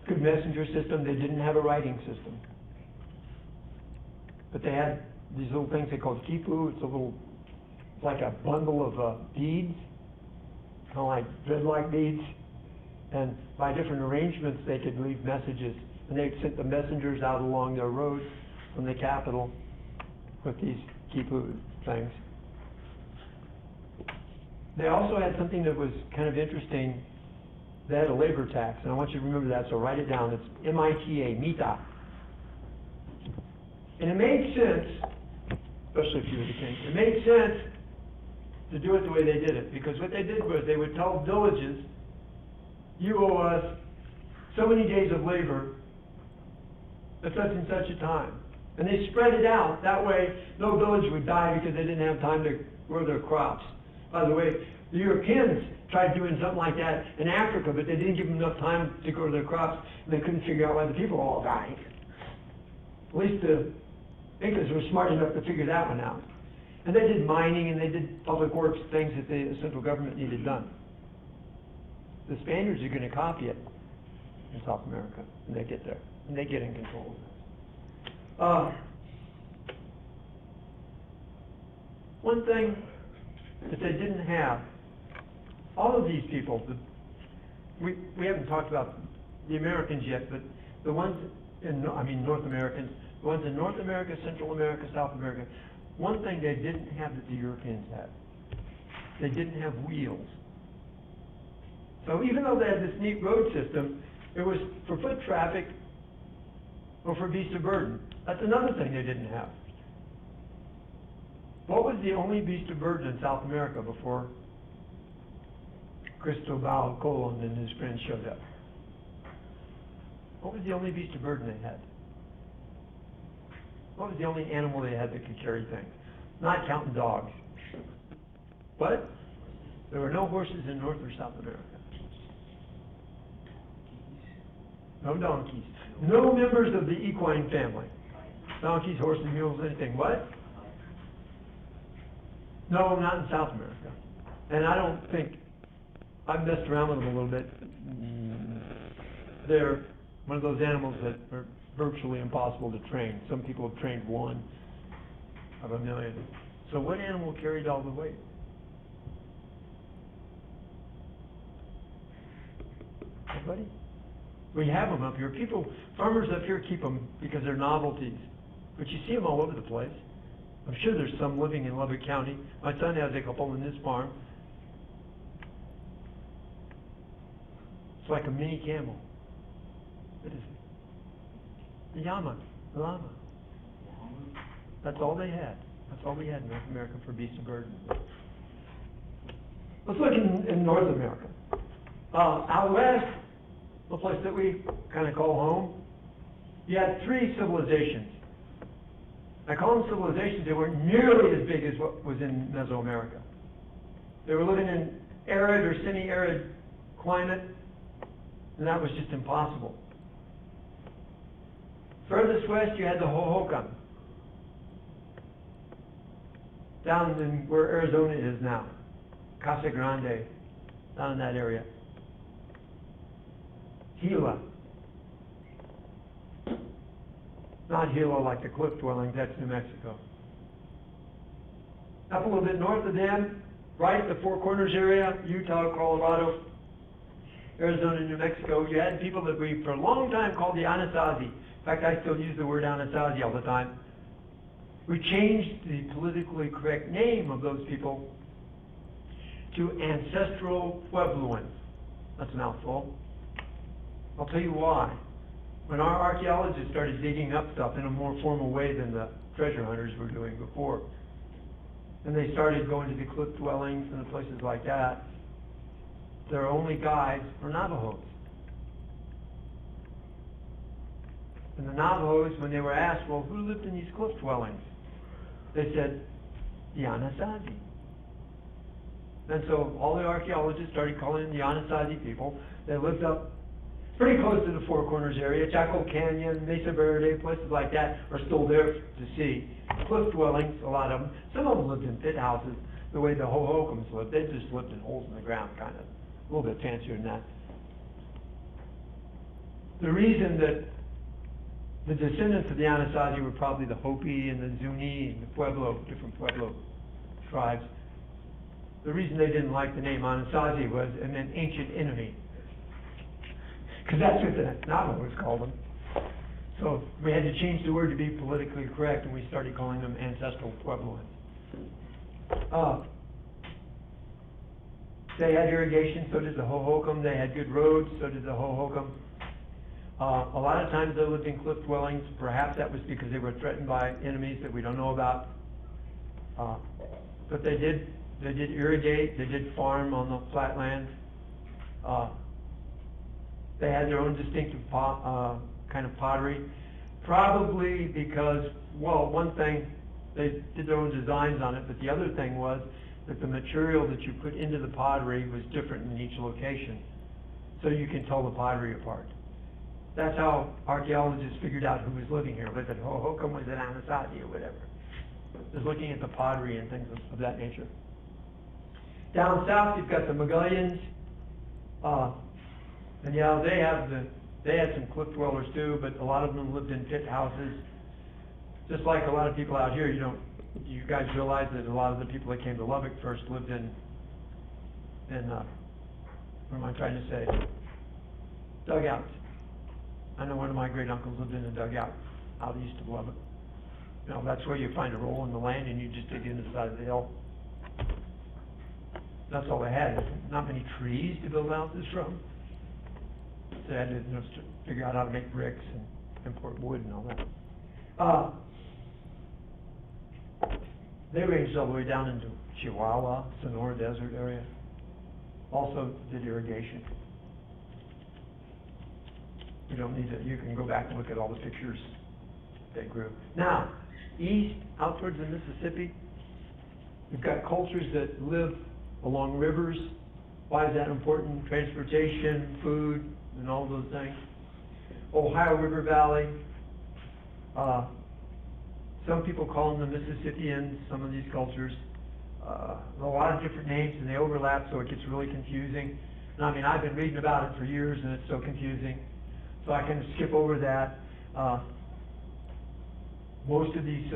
Good messenger system. They didn't have a writing system. But they had these little things they called quipu. It's like a bundle of beads, kind of like thread-like beads. And by different arrangements, they could leave messages. And they sent the messengers out along their roads from the capital with these quipu things. They also had something that was kind of interesting. They had a labor tax, and I want you to remember that, so write it down. It's M-I-T-A, mita. And it made sense, especially if you were the king, it made sense to do it the way they did it, because what they did was they would tell villages, you owe us so many days of labor at such and such a time. And they spread it out. That way, no village would die because they didn't have time to grow their crops. By the way, the Europeans tried doing something like that in Africa, but they didn't give them enough time to grow their crops, and they couldn't figure out why the people were all dying. At least the Incas were smart enough to figure that one out. And they did mining, and they did public works, things that the central government needed done. The Spaniards are going to copy it in South America, and they get there, and they get in control of this. One thing that they didn't have, all of these people, we haven't talked about the Americans yet, but the ones in, North Americans, the ones in North America, Central America, South America, one thing they didn't have that the Europeans had, they didn't have wheels. So even though they had this neat road system, it was for foot traffic or for beast of burden. That's another thing they didn't have. What was the only beast of burden in South America before Cristobal Colon and his friends showed up? What was the only beast of burden they had? What was the only animal they had that could carry things? Not counting dogs. What? There were no horses in North or South America. No donkeys. No members of the equine family. Donkeys, horses, mules, anything. What? No, not in South America. And I don't think, I've messed around with them a little bit. They're one of those animals that are virtually impossible to train. Some people have trained 1 of 1,000,000. So what animal carried all the weight? Anybody? We have them up here. Farmers up here keep them because they're novelties. But you see them all over the place. I'm sure there's some living in Lubbock County. My son has a couple in this farm. It's like a mini camel. What is it? The llama. The llama. That's all they had. That's all we had in North America for beasts of burden. Let's look in North America. Out west, the place that we kind of call home, you had 3 civilizations. I call them civilizations. They weren't nearly as big as what was in Mesoamerica. They were living in arid or semi-arid climate, and that was just impossible. Furthest west, you had the Hohokam, down in where Arizona is now, Casa Grande, down in that area. Gila. Not Gila like the cliff dwellings, that's New Mexico. Up a little bit north of them, right at the Four Corners area, Utah, Colorado, Arizona, New Mexico, you had people that we for a long time called the Anasazi. In fact, I still use the word Anasazi all the time. We changed the politically correct name of those people to Ancestral Puebloans. That's a mouthful. I'll tell you why. When our archaeologists started digging up stuff in a more formal way than the treasure hunters were doing before, and they started going to the cliff dwellings and the places like that, their only guides were Navajos. And the Navajos, when they were asked, well, who lived in these cliff dwellings? They said, the Anasazi. And so all the archaeologists started calling them the Anasazi people. They lived up pretty close to the Four Corners area. Chaco Canyon, Mesa Verde, places like that are still there to see. Cliff dwellings, a lot of them. Some of them lived in pit houses, the way the Hohokams lived. They just lived in holes in the ground, kind of. A little bit fancier than that. The reason that the descendants of the Anasazi were probably the Hopi and the Zuni and the Pueblo, different Pueblo tribes. The reason they didn't like the name Anasazi was it meant ancient enemy. Because that's what the Navajos called them. So we had to change the word to be politically correct, and we started calling them Ancestral Puebloans. They had irrigation, so did the Hohokam. They had good roads, so did the Hohokam. A lot of times they lived in cliff dwellings. Perhaps that was because they were threatened by enemies that we don't know about. But they did irrigate. They did farm on the flatlands. They had their own distinctive kind of pottery. Probably because, well, one thing, they did their own designs on it, but the other thing was that the material that you put into the pottery was different in each location. So you can tell the pottery apart. That's how archaeologists figured out who was living here. They said, oh, Hohokam was an Anasazi or whatever. Just looking at the pottery and things of that nature. Down south, you've got the Magallans. And yeah, they had some cliff dwellers too, but a lot of them lived in pit houses. Just like a lot of people out here, you guys realize that a lot of the people that came to Lubbock first lived in what am I trying to say? Dugouts. I know one of my great uncles lived in a dugout out east of Lubbock. That's where you find a roll in the land and you just dig into the side of the hill. That's all they had. Not many trees to build houses from. So they had to figure out how to make bricks and import wood and all that. They ranged all the way down into Chihuahua, Sonora Desert area. Also did irrigation. You don't need to, you can go back and look at all the pictures they grew. Now, east, out towards the Mississippi, we've got cultures that live along rivers. Why is that important? Transportation, food, and all those things. Ohio River Valley. Some people call them the Mississippians, some of these cultures. A lot of different names, and they overlap, so it gets really confusing. And I mean, I've been reading about it for years, and it's so confusing. So I kind of skip over that. Most of these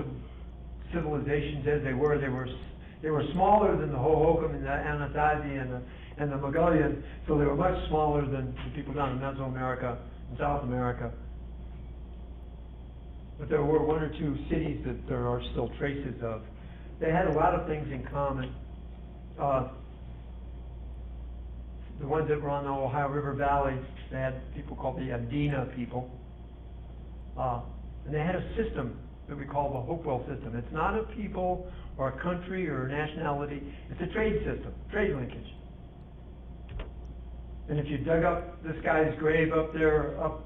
civilizations, as they were smaller than the Hohokam and the Anasazi and the Mongolian, so they were much smaller than the people down in Mesoamerica and South America. But there were one or two cities that there are still traces of. They had a lot of things in common. The ones that were on the Ohio River Valley, they had people called the Andina people. And they had a system that we call the Hopewell system. It's not a people or a country or a nationality. It's a trade system, trade linkage. And if you dug up this guy's grave up there, up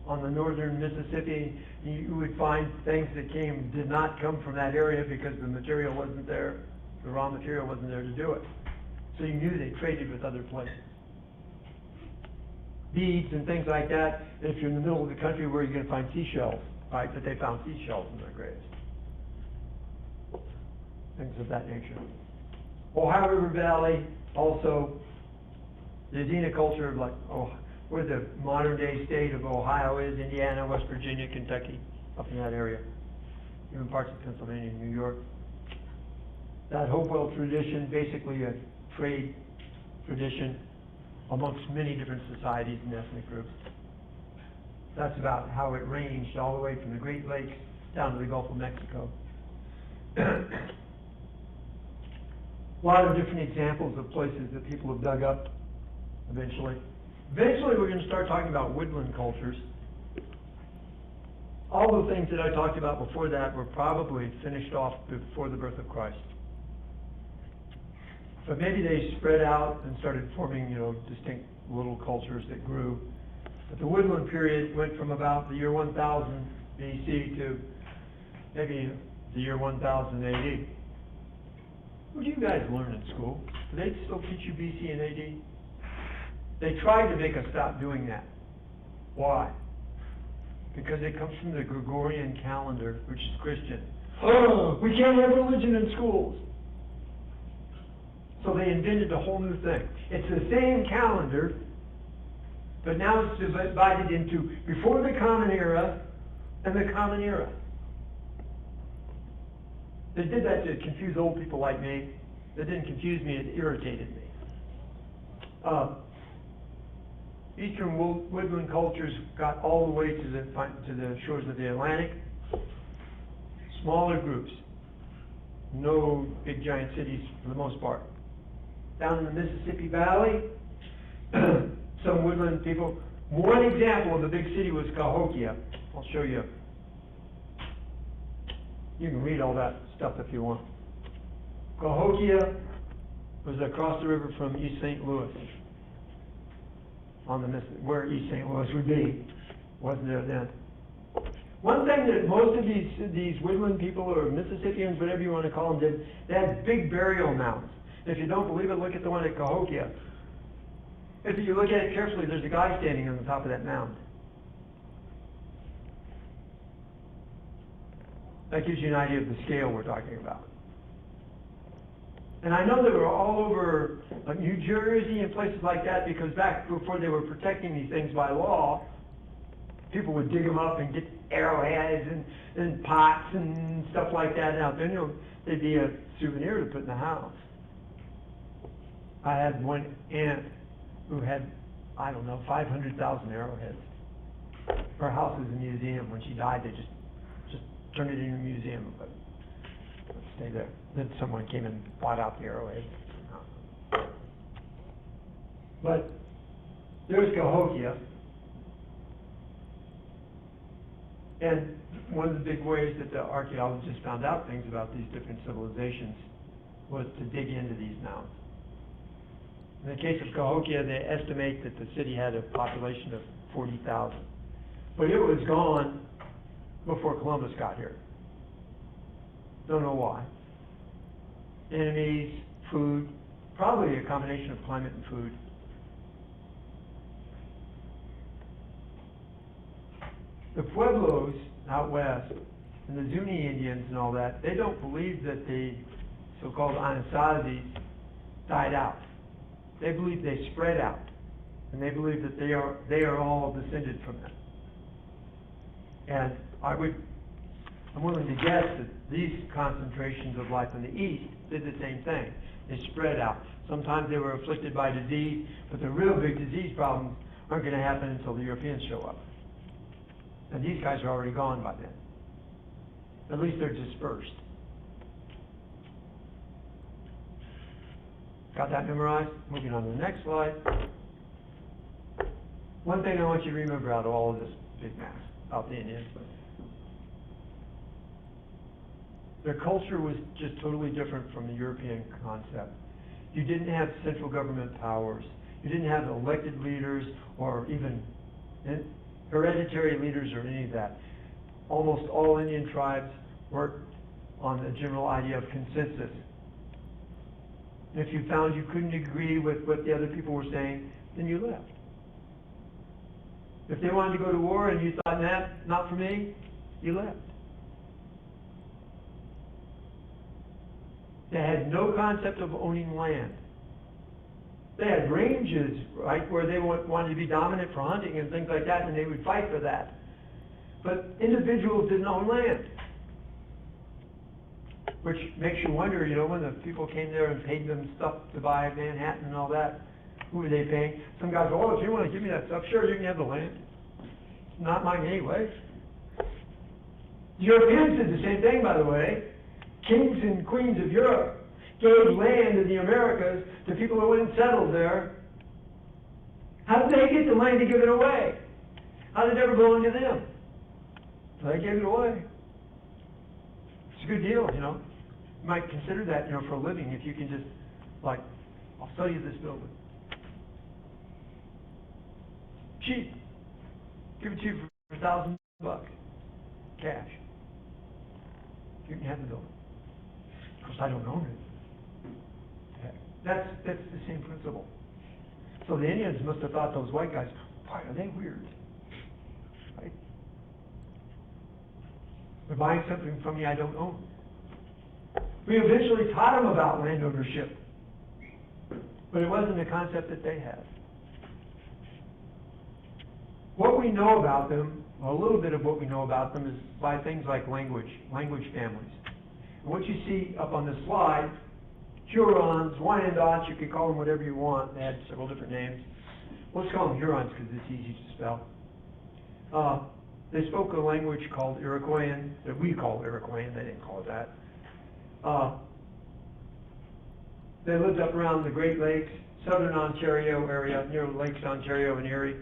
on the northern Mississippi, you would find things that did not come from that area because the material wasn't there, the raw material wasn't there to do it. So you knew they traded with other places. Beads and things like that. And if you're in the middle of the country, where are you going to find seashells, right? But they found seashells in their graves. Things of that nature. Ohio River Valley, also, the Adena culture, like, where the modern day state of Ohio is, Indiana, West Virginia, Kentucky, up in that area. Even parts of Pennsylvania and New York. That Hopewell tradition, basically a trade tradition amongst many different societies and ethnic groups. That's about how it ranged all the way from the Great Lakes down to the Gulf of Mexico. A lot of different examples of places that people have dug up eventually. Eventually we're going to start talking about woodland cultures. All the things that I talked about before that were probably finished off before the birth of Christ. But maybe they spread out and started forming, distinct little cultures that grew. But the woodland period went from about the year 1000 BC to maybe the year 1000 AD. What do you guys learn in school? Do they still teach you BC and AD? They tried to make us stop doing that. Why? Because it comes from the Gregorian calendar, which is Christian. Oh, we can't have religion in schools. So they invented a whole new thing. It's the same calendar, but now it's divided into before the Common Era and the Common Era. They did that to confuse old people like me. That didn't confuse me, it irritated me. Eastern woodland cultures got all the way to the shores of the Atlantic. Smaller groups. No big giant cities for the most part. Down in the Mississippi Valley, some woodland people. One example of a big city was Cahokia. I'll show you. You can read all that stuff if you want. Cahokia was across the river from East St. Louis. On the where East St. Louis would be. Wasn't there then. One thing that most of these woodland people or Mississippians, whatever you want to call them, did, they had big burial mounds. If you don't believe it, look at the one at Cahokia. If you look at it carefully, there's a guy standing on the top of that mound. That gives you an idea of the scale we're talking about. And I know they were all over like New Jersey and places like that, because back before they were protecting these things by law, people would dig them up and get arrowheads and pots and stuff like that out there. They'd be a souvenir to put in the house. I had one aunt who had, 500,000 arrowheads. Her house is a museum. When she died, they just turned it into a museum, but let's stay there. Then someone came and bought out the arrowheads. But there's Cahokia. And one of the big ways that the archaeologists found out things about these different civilizations was to dig into these mounds. In the case of Cahokia, they estimate that the city had a population of 40,000. But it was gone before Columbus got here. Don't know why. Enemies, food, probably a combination of climate and food. The Pueblos out west, and the Zuni Indians and all that, they don't believe that the so-called Anasazis died out. They believe they spread out, and they believe that they are all descended from them. And I'm willing to guess that these concentrations of life in the east did the same thing. They spread out. Sometimes they were afflicted by disease, but the real big disease problems aren't going to happen until the Europeans show up. And these guys are already gone by then. At least they're dispersed. Got that memorized? Moving on to the next slide. One thing I want you to remember out of all of this big mess about the Indians. Their culture was just totally different from the European concept. You didn't have central government powers. You didn't have elected leaders or even hereditary leaders or any of that. Almost all Indian tribes worked on the general idea of consensus. And if you found you couldn't agree with what the other people were saying, then you left. If they wanted to go to war and you thought, nah, not for me, you left. They had no concept of owning land. They had ranges, right, where they wanted to be dominant for hunting and things like that, and they would fight for that. But individuals didn't own land. Which makes you wonder, you know, when the people came there and paid them stuff to buy Manhattan and all that, who were they paying? Some guys go, oh, if you want to give me that stuff, sure, you can have the land. It's not mine anyway. The Europeans did the same thing, by the way. Kings and queens of Europe gave land in the Americas to people who went and settled there. How did they get the land to give it away? How did it ever belong to them? So they gave it away. It's a good deal, you know. You might consider that, you know, for a living, if you can just, like, I'll sell you this building. Cheap. Give it to you for $1,000 cash. You can have the building. Of course, I don't own it. That's the same principle. So the Indians must have thought those white guys, boy, are they weird. Right? They're buying something from me I don't own. We eventually taught them about land ownership, but it wasn't a concept that they had. What we know about them, a little bit of what we know about them, is by things like language families. And what you see up on this slide, Hurons, Wyandots, you can call them whatever you want. They had several different names. Let's call them Hurons because it's easy to spell. They spoke a language called Iroquoian, that we call Iroquoian, they didn't call it that. They lived up around the Great Lakes, southern Ontario area, near Lakes Ontario and Erie.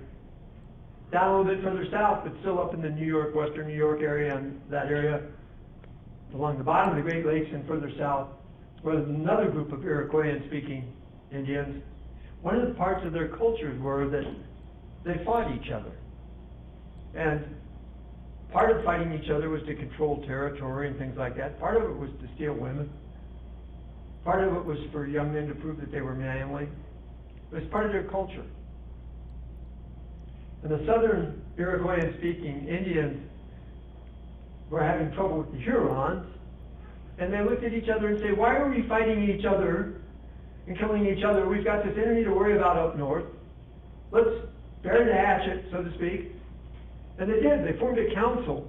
Down a little bit further south, but still up in the New York, western New York area and that area, along the bottom of the Great Lakes and further south, was another group of Iroquoian-speaking Indians. One of the parts of their cultures were that they fought each other. And part of fighting each other was to control territory and things like that. Part of it was to steal women. Part of it was for young men to prove that they were manly. It was part of their culture. And the southern Iroquoian-speaking Indians were having trouble with the Hurons, and they looked at each other and said, why are we fighting each other and killing each other? We've got this enemy to worry about up north. Let's bury the hatchet, so to speak. And they did. They formed a council.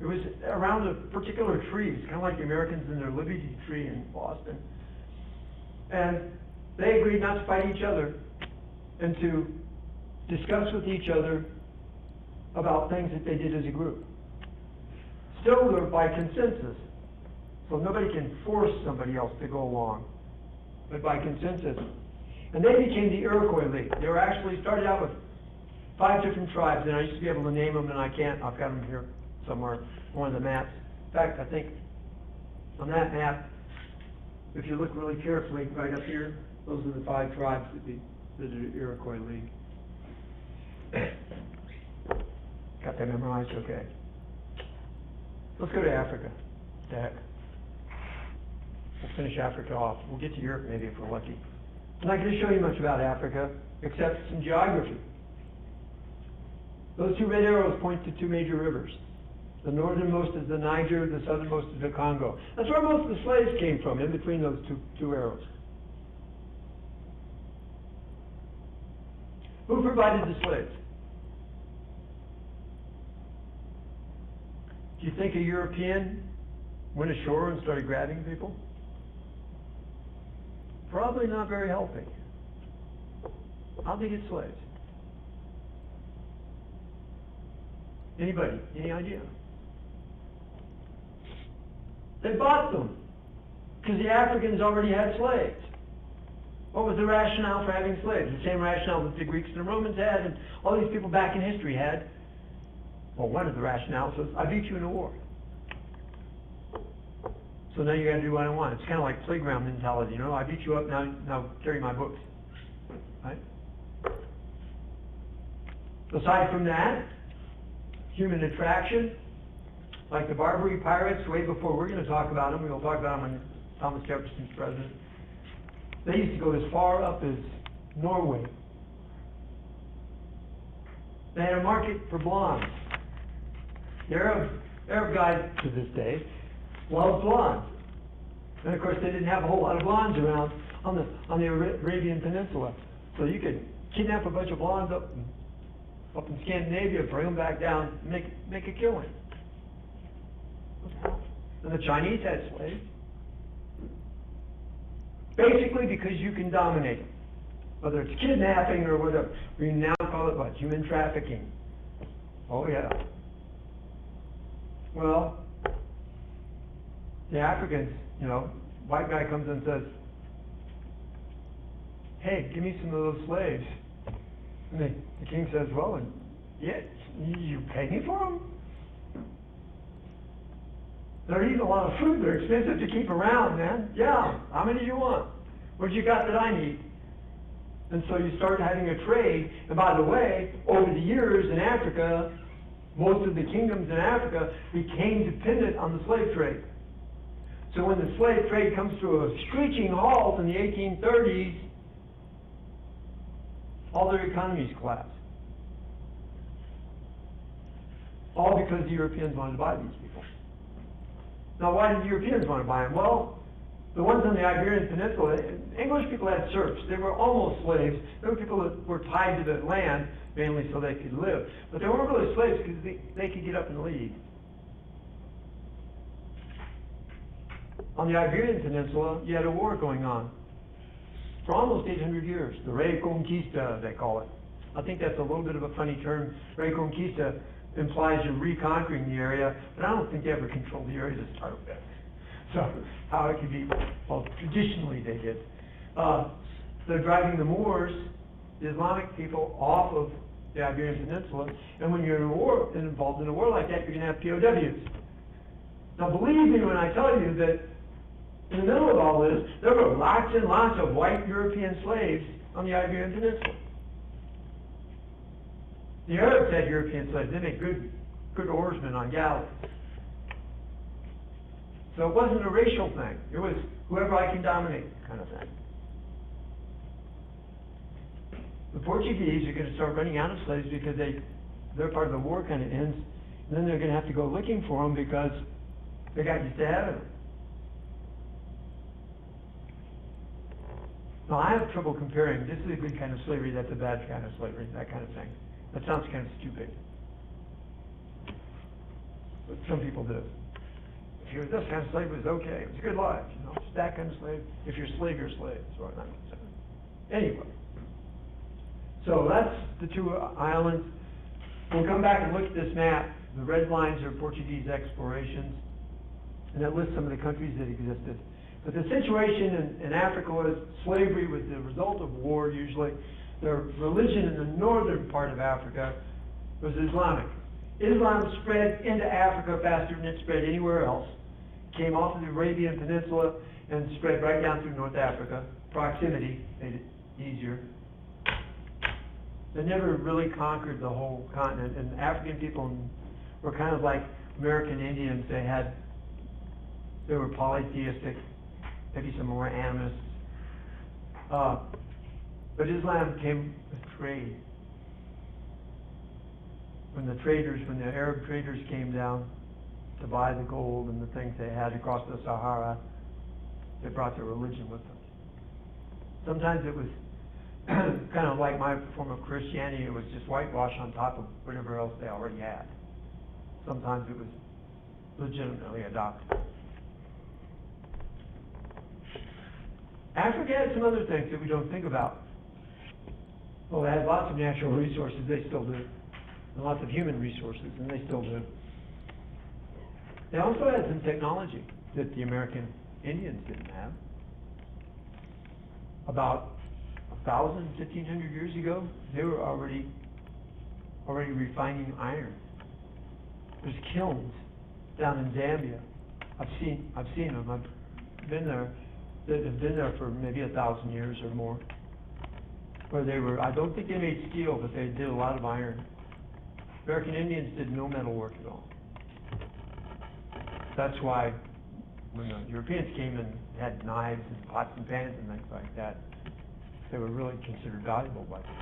It was around a particular tree. It's kind of like the Americans and their Liberty Tree in Boston. And they agreed not to fight each other and to discuss with each other about things that they did as a group. Still, they're by consensus. So nobody can force somebody else to go along, but by consensus. And they became the Iroquois League. They were actually started out with 5 different tribes, and I used to be able to name them, and I can't. I've got them here somewhere on one of the maps. In fact, I think on that map, if you look really carefully right up here, those are the 5 tribes that are the Iroquois League. Got that memorized? Okay. Let's go to Africa. What the heck? we'll finish Africa off. We'll get to Europe maybe if we're lucky. I'm not going to show you much about Africa, except some geography. Those two red arrows point to two major rivers. The northernmost is the Niger, the southernmost is the Congo. That's where most of the slaves came from, in between those two arrows. Who provided the slaves? Do you think a European went ashore and started grabbing people? Probably not very healthy. How'd they get slaves? Anybody? Any idea? They bought them because the Africans already had slaves. What was the rationale for having slaves? The same rationale that the Greeks and the Romans had and all these people back in history had. Well, one of the rationales was, I beat you in a war. So now you got to do what I want. It's kind of like playground mentality, you know. I beat you up, now carry my books. Right? Aside from that, human attraction, like the Barbary pirates, way before we're going to talk about them. We'll talk about them when Thomas Jefferson's president. They used to go as far up as Norway. They had a market for blondes. The Arab guys to this day loved blondes. And of course they didn't have a whole lot of blondes around on the Arabian Peninsula. So you could kidnap a bunch of blondes up in Scandinavia, bring them back down, make a killing. And the Chinese had slaves. Basically because you can dominate them. Whether it's kidnapping or whatever. We now call it what? Human trafficking. Oh yeah. Well, the Africans, you know, white guy comes and says, hey, give me some of those slaves. And the king says, well, and yeah, you pay me for them? They're eating a lot of food. They're expensive to keep around, man. Yeah, how many do you want? What you got that I need? And so you start having a trade. And by the way, over the years in Africa, most of the kingdoms in Africa became dependent on the slave trade. So when the slave trade comes to a screeching halt in the 1830s, all their economies collapse. All because the Europeans wanted to buy these people. Now, why did the Europeans want to buy them? Well, the ones on the Iberian Peninsula, English people had serfs. They were almost slaves. They were people that were tied to the land, mainly so they could live. But they weren't really slaves because they could get up and leave. On the Iberian Peninsula, you had a war going on for almost 800 years. The Reconquista, they call it. I think that's a little bit of a funny term. Reconquista implies you're reconquering the area, but I don't think they ever controlled the area to start with. So how it could be, well, traditionally they did. They're driving the Moors, the Islamic people, off of the Iberian Peninsula, and when you're in a war, involved in a war like that, you're going to have POWs. Now believe me when I tell you that in the middle of all this, there were lots and lots of white European slaves on the Iberian Peninsula. The Arabs had European slaves. They made good oarsmen on galleys. So it wasn't a racial thing. It was whoever I can dominate kind of thing. The Portuguese are going to start running out of slaves because their part of the war kind of ends, and then they're going to have to go looking for them because they got used to having them. Now, I have trouble comparing, this is a good kind of slavery, that's a bad kind of slavery, that kind of thing. That sounds kind of stupid. But some people do. If you're this kind of slave, it's okay. It's a good life, you know. It's that kind of slave. If you're a slave, you're a slave. That's what I'm concerned. Anyway. So that's the two islands. We'll come back and look at this map. The red lines are Portuguese explorations. And that lists some of the countries that existed. But the situation in Africa was slavery was the result of war usually. The religion in the northern part of Africa was Islamic. Islam spread into Africa faster than it spread anywhere else. Came off of the Arabian Peninsula and spread right down through North Africa. Proximity made it easier. They never really conquered the whole continent, and African people were kind of like American Indians. They were polytheistic. maybe some more animists. But Islam came with trade. When the Arab traders came down to buy the gold and the things they had across the Sahara, they brought their religion with them. Sometimes it was kind of like my form of Christianity, it was just whitewash on top of whatever else they already had. Sometimes it was legitimately adopted. Africa had some other things that we don't think about. Well, they had lots of natural resources, they still do. And lots of human resources, and they still do. They also had some technology that the American Indians didn't have. About 1,000, 1,500 years ago, they were already refining iron. There's kilns down in Zambia. I've seen them. I've been there. That have been there for maybe 1,000 years or more. Where they were, I don't think they made steel, but they did a lot of iron. American Indians did no metal work at all. That's why when the Europeans came and had knives and pots and pans and things like that, they were really considered valuable by them.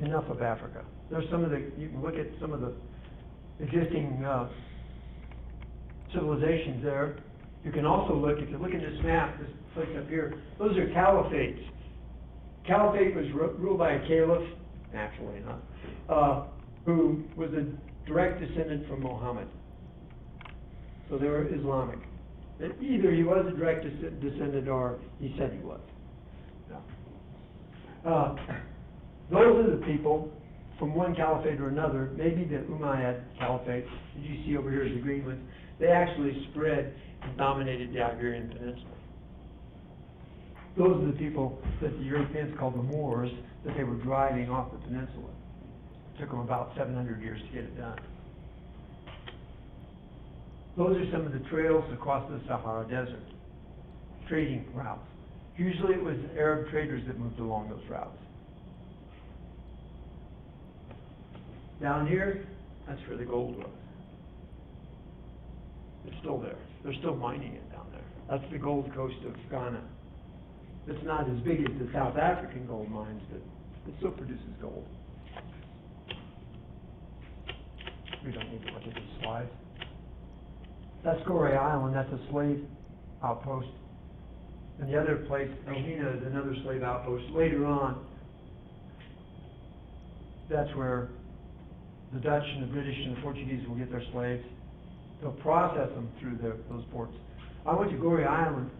Enough of Africa. There's some of the, you can look at some of the existing civilizations there. You can also look, if you look at this map, this place up here, those are caliphates. Caliphate was ruled by a caliph, naturally enough, who was a direct descendant from Muhammad. So they were Islamic. Either he was a direct descendant or he said he was. Yeah. Those are the people from one caliphate or another, maybe the Umayyad Caliphate, as you see over here is the green ones, they actually spread and dominated the Iberian Peninsula. Those are the people that the Europeans called the Moors, that they were driving off the peninsula. It took them about 700 years to get it done. Those are some of the trails across the Sahara Desert, trading routes. Usually it was Arab traders that moved along those routes. Down here, that's where the gold was. It's still there. They're still mining it down there. That's the Gold Coast of Ghana. It's not as big as the South African gold mines, but it still produces gold. We don't need to look at these slides. That's Gorée Island. That's a slave outpost. And the other place, Elmina, is another slave outpost. Later on, that's where the Dutch and the British and the Portuguese will get their slaves. They'll process them through those ports. I went to Gorée Island,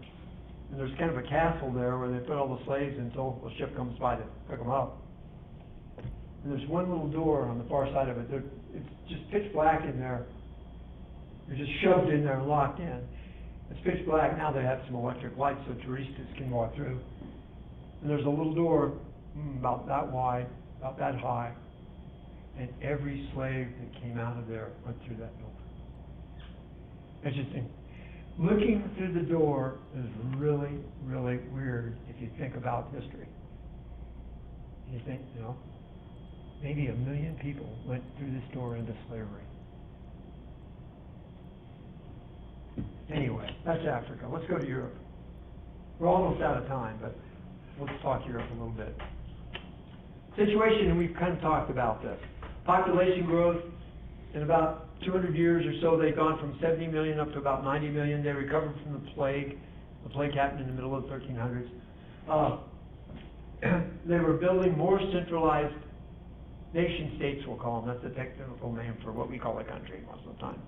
and there's kind of a castle there where they put all the slaves until a ship comes by to pick them up. And there's one little door on the far side of it. It's just pitch black in there. You're just shoved in there and locked in. It's pitch black. Now they have some electric lights so touristas can walk through. And there's a little door about that wide, about that high. And every slave that came out of there went through that door. Interesting. Looking through the door is really, really weird if you think about history. You think, maybe 1 million people went through this door into slavery. Anyway, that's Africa. Let's go to Europe. We're almost out of time, but let's talk Europe a little bit. Situation, and we've kind of talked about this. Population growth, in about 200 years or so, they've gone from 70 million up to about 90 million. They recovered from the plague. The plague happened in the middle of the 1300s. They were building more centralized nation states, we'll call them. That's a technical name for what we call a country most of the time.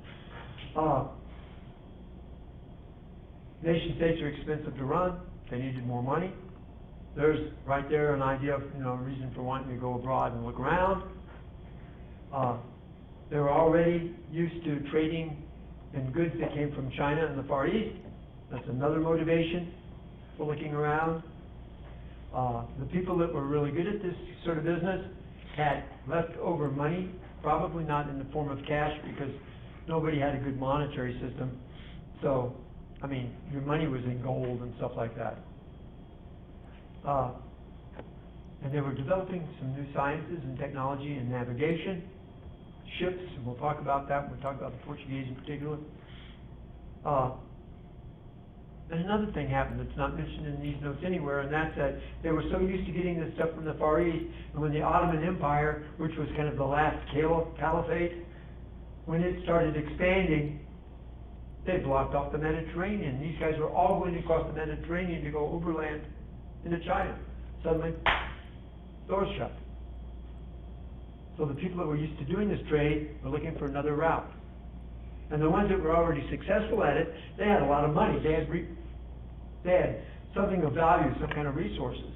Nation states are expensive to run. They needed more money. There's right there an idea of, a reason for wanting to go abroad and look around. They were already used to trading in goods that came from China and the Far East. That's another motivation for looking around. The people that were really good at this sort of business had leftover money, probably not in the form of cash because nobody had a good monetary system. So, your money was in gold and stuff like that. And they were developing some new sciences and technology and navigation. Ships, and we'll talk about that when we talk about the Portuguese in particular. And another thing happened that's not mentioned in these notes anywhere, and that's that they were so used to getting this stuff from the Far East, and when the Ottoman Empire, which was kind of the last caliphate, when it started expanding, they blocked off the Mediterranean. These guys were all going across the Mediterranean to go overland into China. Suddenly, doors shut. So the people that were used to doing this trade were looking for another route. And the ones that were already successful at it, they had a lot of money. They had something of value, some kind of resources.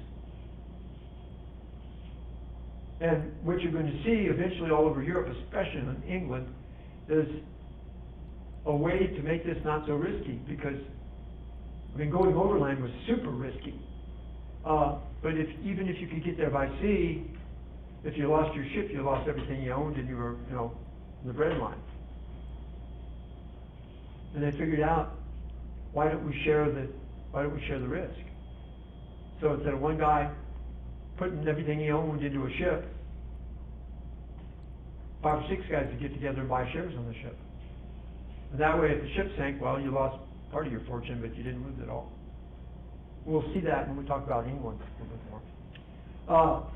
And what you're going to see eventually all over Europe, especially in England, is a way to make this not so risky, because, I mean, going overland was super risky. But even if you could get there by sea, if you lost your ship, you lost everything you owned, and you were, in the bread line. And they figured out, why don't we share the risk? So instead of one guy putting everything he owned into a ship, 5 or 6 guys would get together and buy shares on the ship. And that way, if the ship sank, well, you lost part of your fortune, but you didn't lose it all. We'll see that when we talk about England a little bit more.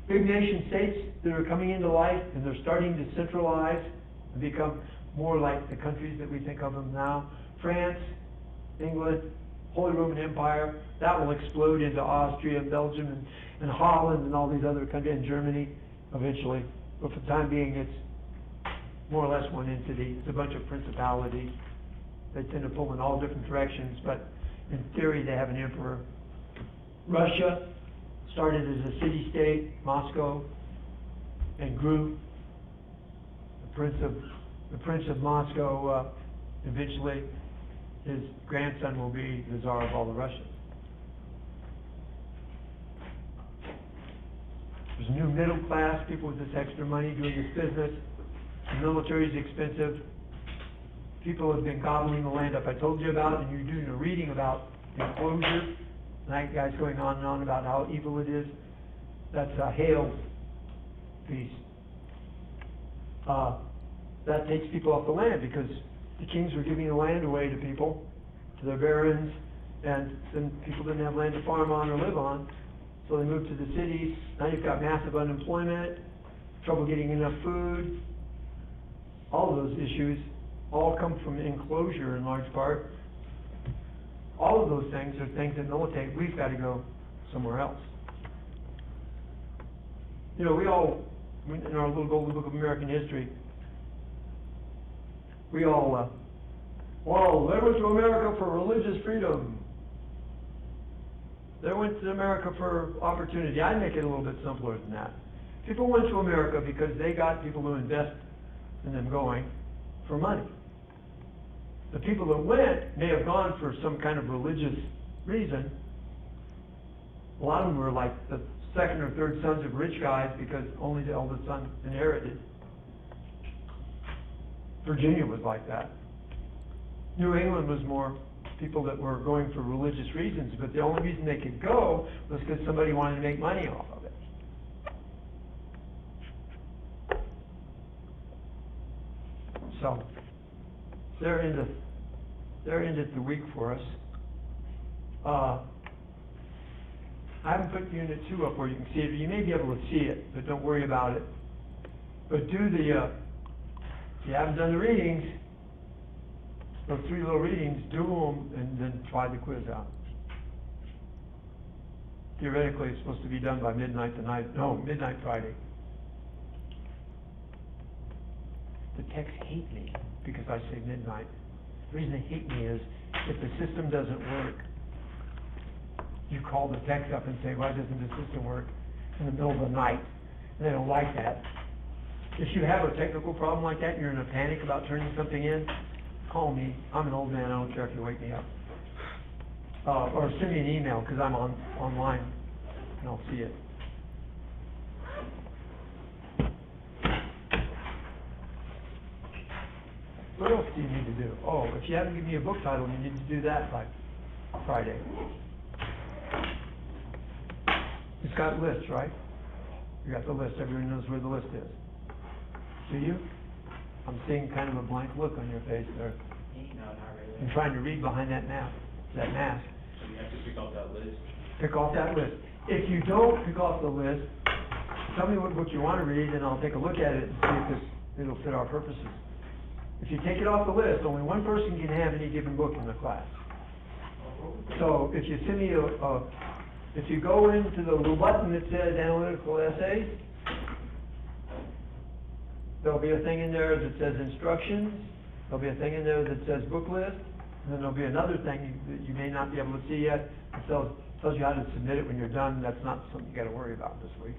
Big nation states that are coming into life, and they're starting to centralize and become more like the countries that we think of them now. France, England, Holy Roman Empire, that will explode into Austria, Belgium, and Holland, and all these other countries, and Germany eventually. But for the time being, it's more or less one entity. It's a bunch of principalities. They tend to pull in all different directions, but in theory, they have an emperor. Russia started as a city-state, Moscow, and grew. The Prince of Moscow, eventually, his grandson will be the Tsar of all the Russians. There's a new middle class, people with this extra money doing this business. The military is expensive. People have been gobbling the land up. I told you about it, and you're doing a reading about enclosure. That guy's going on and on about how evil it is. That's a Hale's piece. That takes people off the land, because the kings were giving the land away to people, to their barons, and then people didn't have land to farm on or live on, so they moved to the cities. Now you've got massive unemployment, trouble getting enough food. All of those issues all come from enclosure in large part. All of those things are things that militate, we've got to go somewhere else. We all, in our little golden book of American history, we all, they went to America for religious freedom. They went to America for opportunity. I'd make it a little bit simpler than that. People went to America because they got people to invest in them going for money. The people that went may have gone for some kind of religious reason. A lot of them were like the second or third sons of rich guys because only the eldest son inherited. Virginia was like that. New England was more people that were going for religious reasons, but the only reason they could go was because somebody wanted to make money off of it. So, they're ended the week for us. I haven't put Unit 2 up where you can see it. You may be able to see it, but don't worry about it. But do the, if you haven't done the readings, those 3 little readings, do them, and then try the quiz out. Theoretically, it's supposed to be done by midnight Friday. The texts hate me because I say midnight. The reason they hate me is if the system doesn't work, you call the text up and say, why doesn't the system work in the middle of the night? And they don't like that. If you have a technical problem like that and you're in a panic about turning something in, call me. I'm an old man. I don't care if you wake me up. Or send me an email because I'm online and I'll see it. What else do you need to do? Oh, if you haven't given me a book title, you need to do that by Friday. It's got lists, right? You got the list. Everyone knows where the list is. Do you? I'm seeing kind of a blank look on your face there. No. and trying to read behind that mask. So you have to pick off that list. Pick off that list. If you don't pick off the list, tell me what book you wanna read, and I'll take a look at it and see if it'll fit our purposes. If you take it off the list, only one person can have any given book in the class. So if you send me if you go into the little button that says analytical essays, there'll be a thing in there that says instructions, there'll be a thing in there that says book list, and then there'll be another thing that you may not be able to see yet, that tells you how to submit it when you're done. That's not something you gotta worry about this week.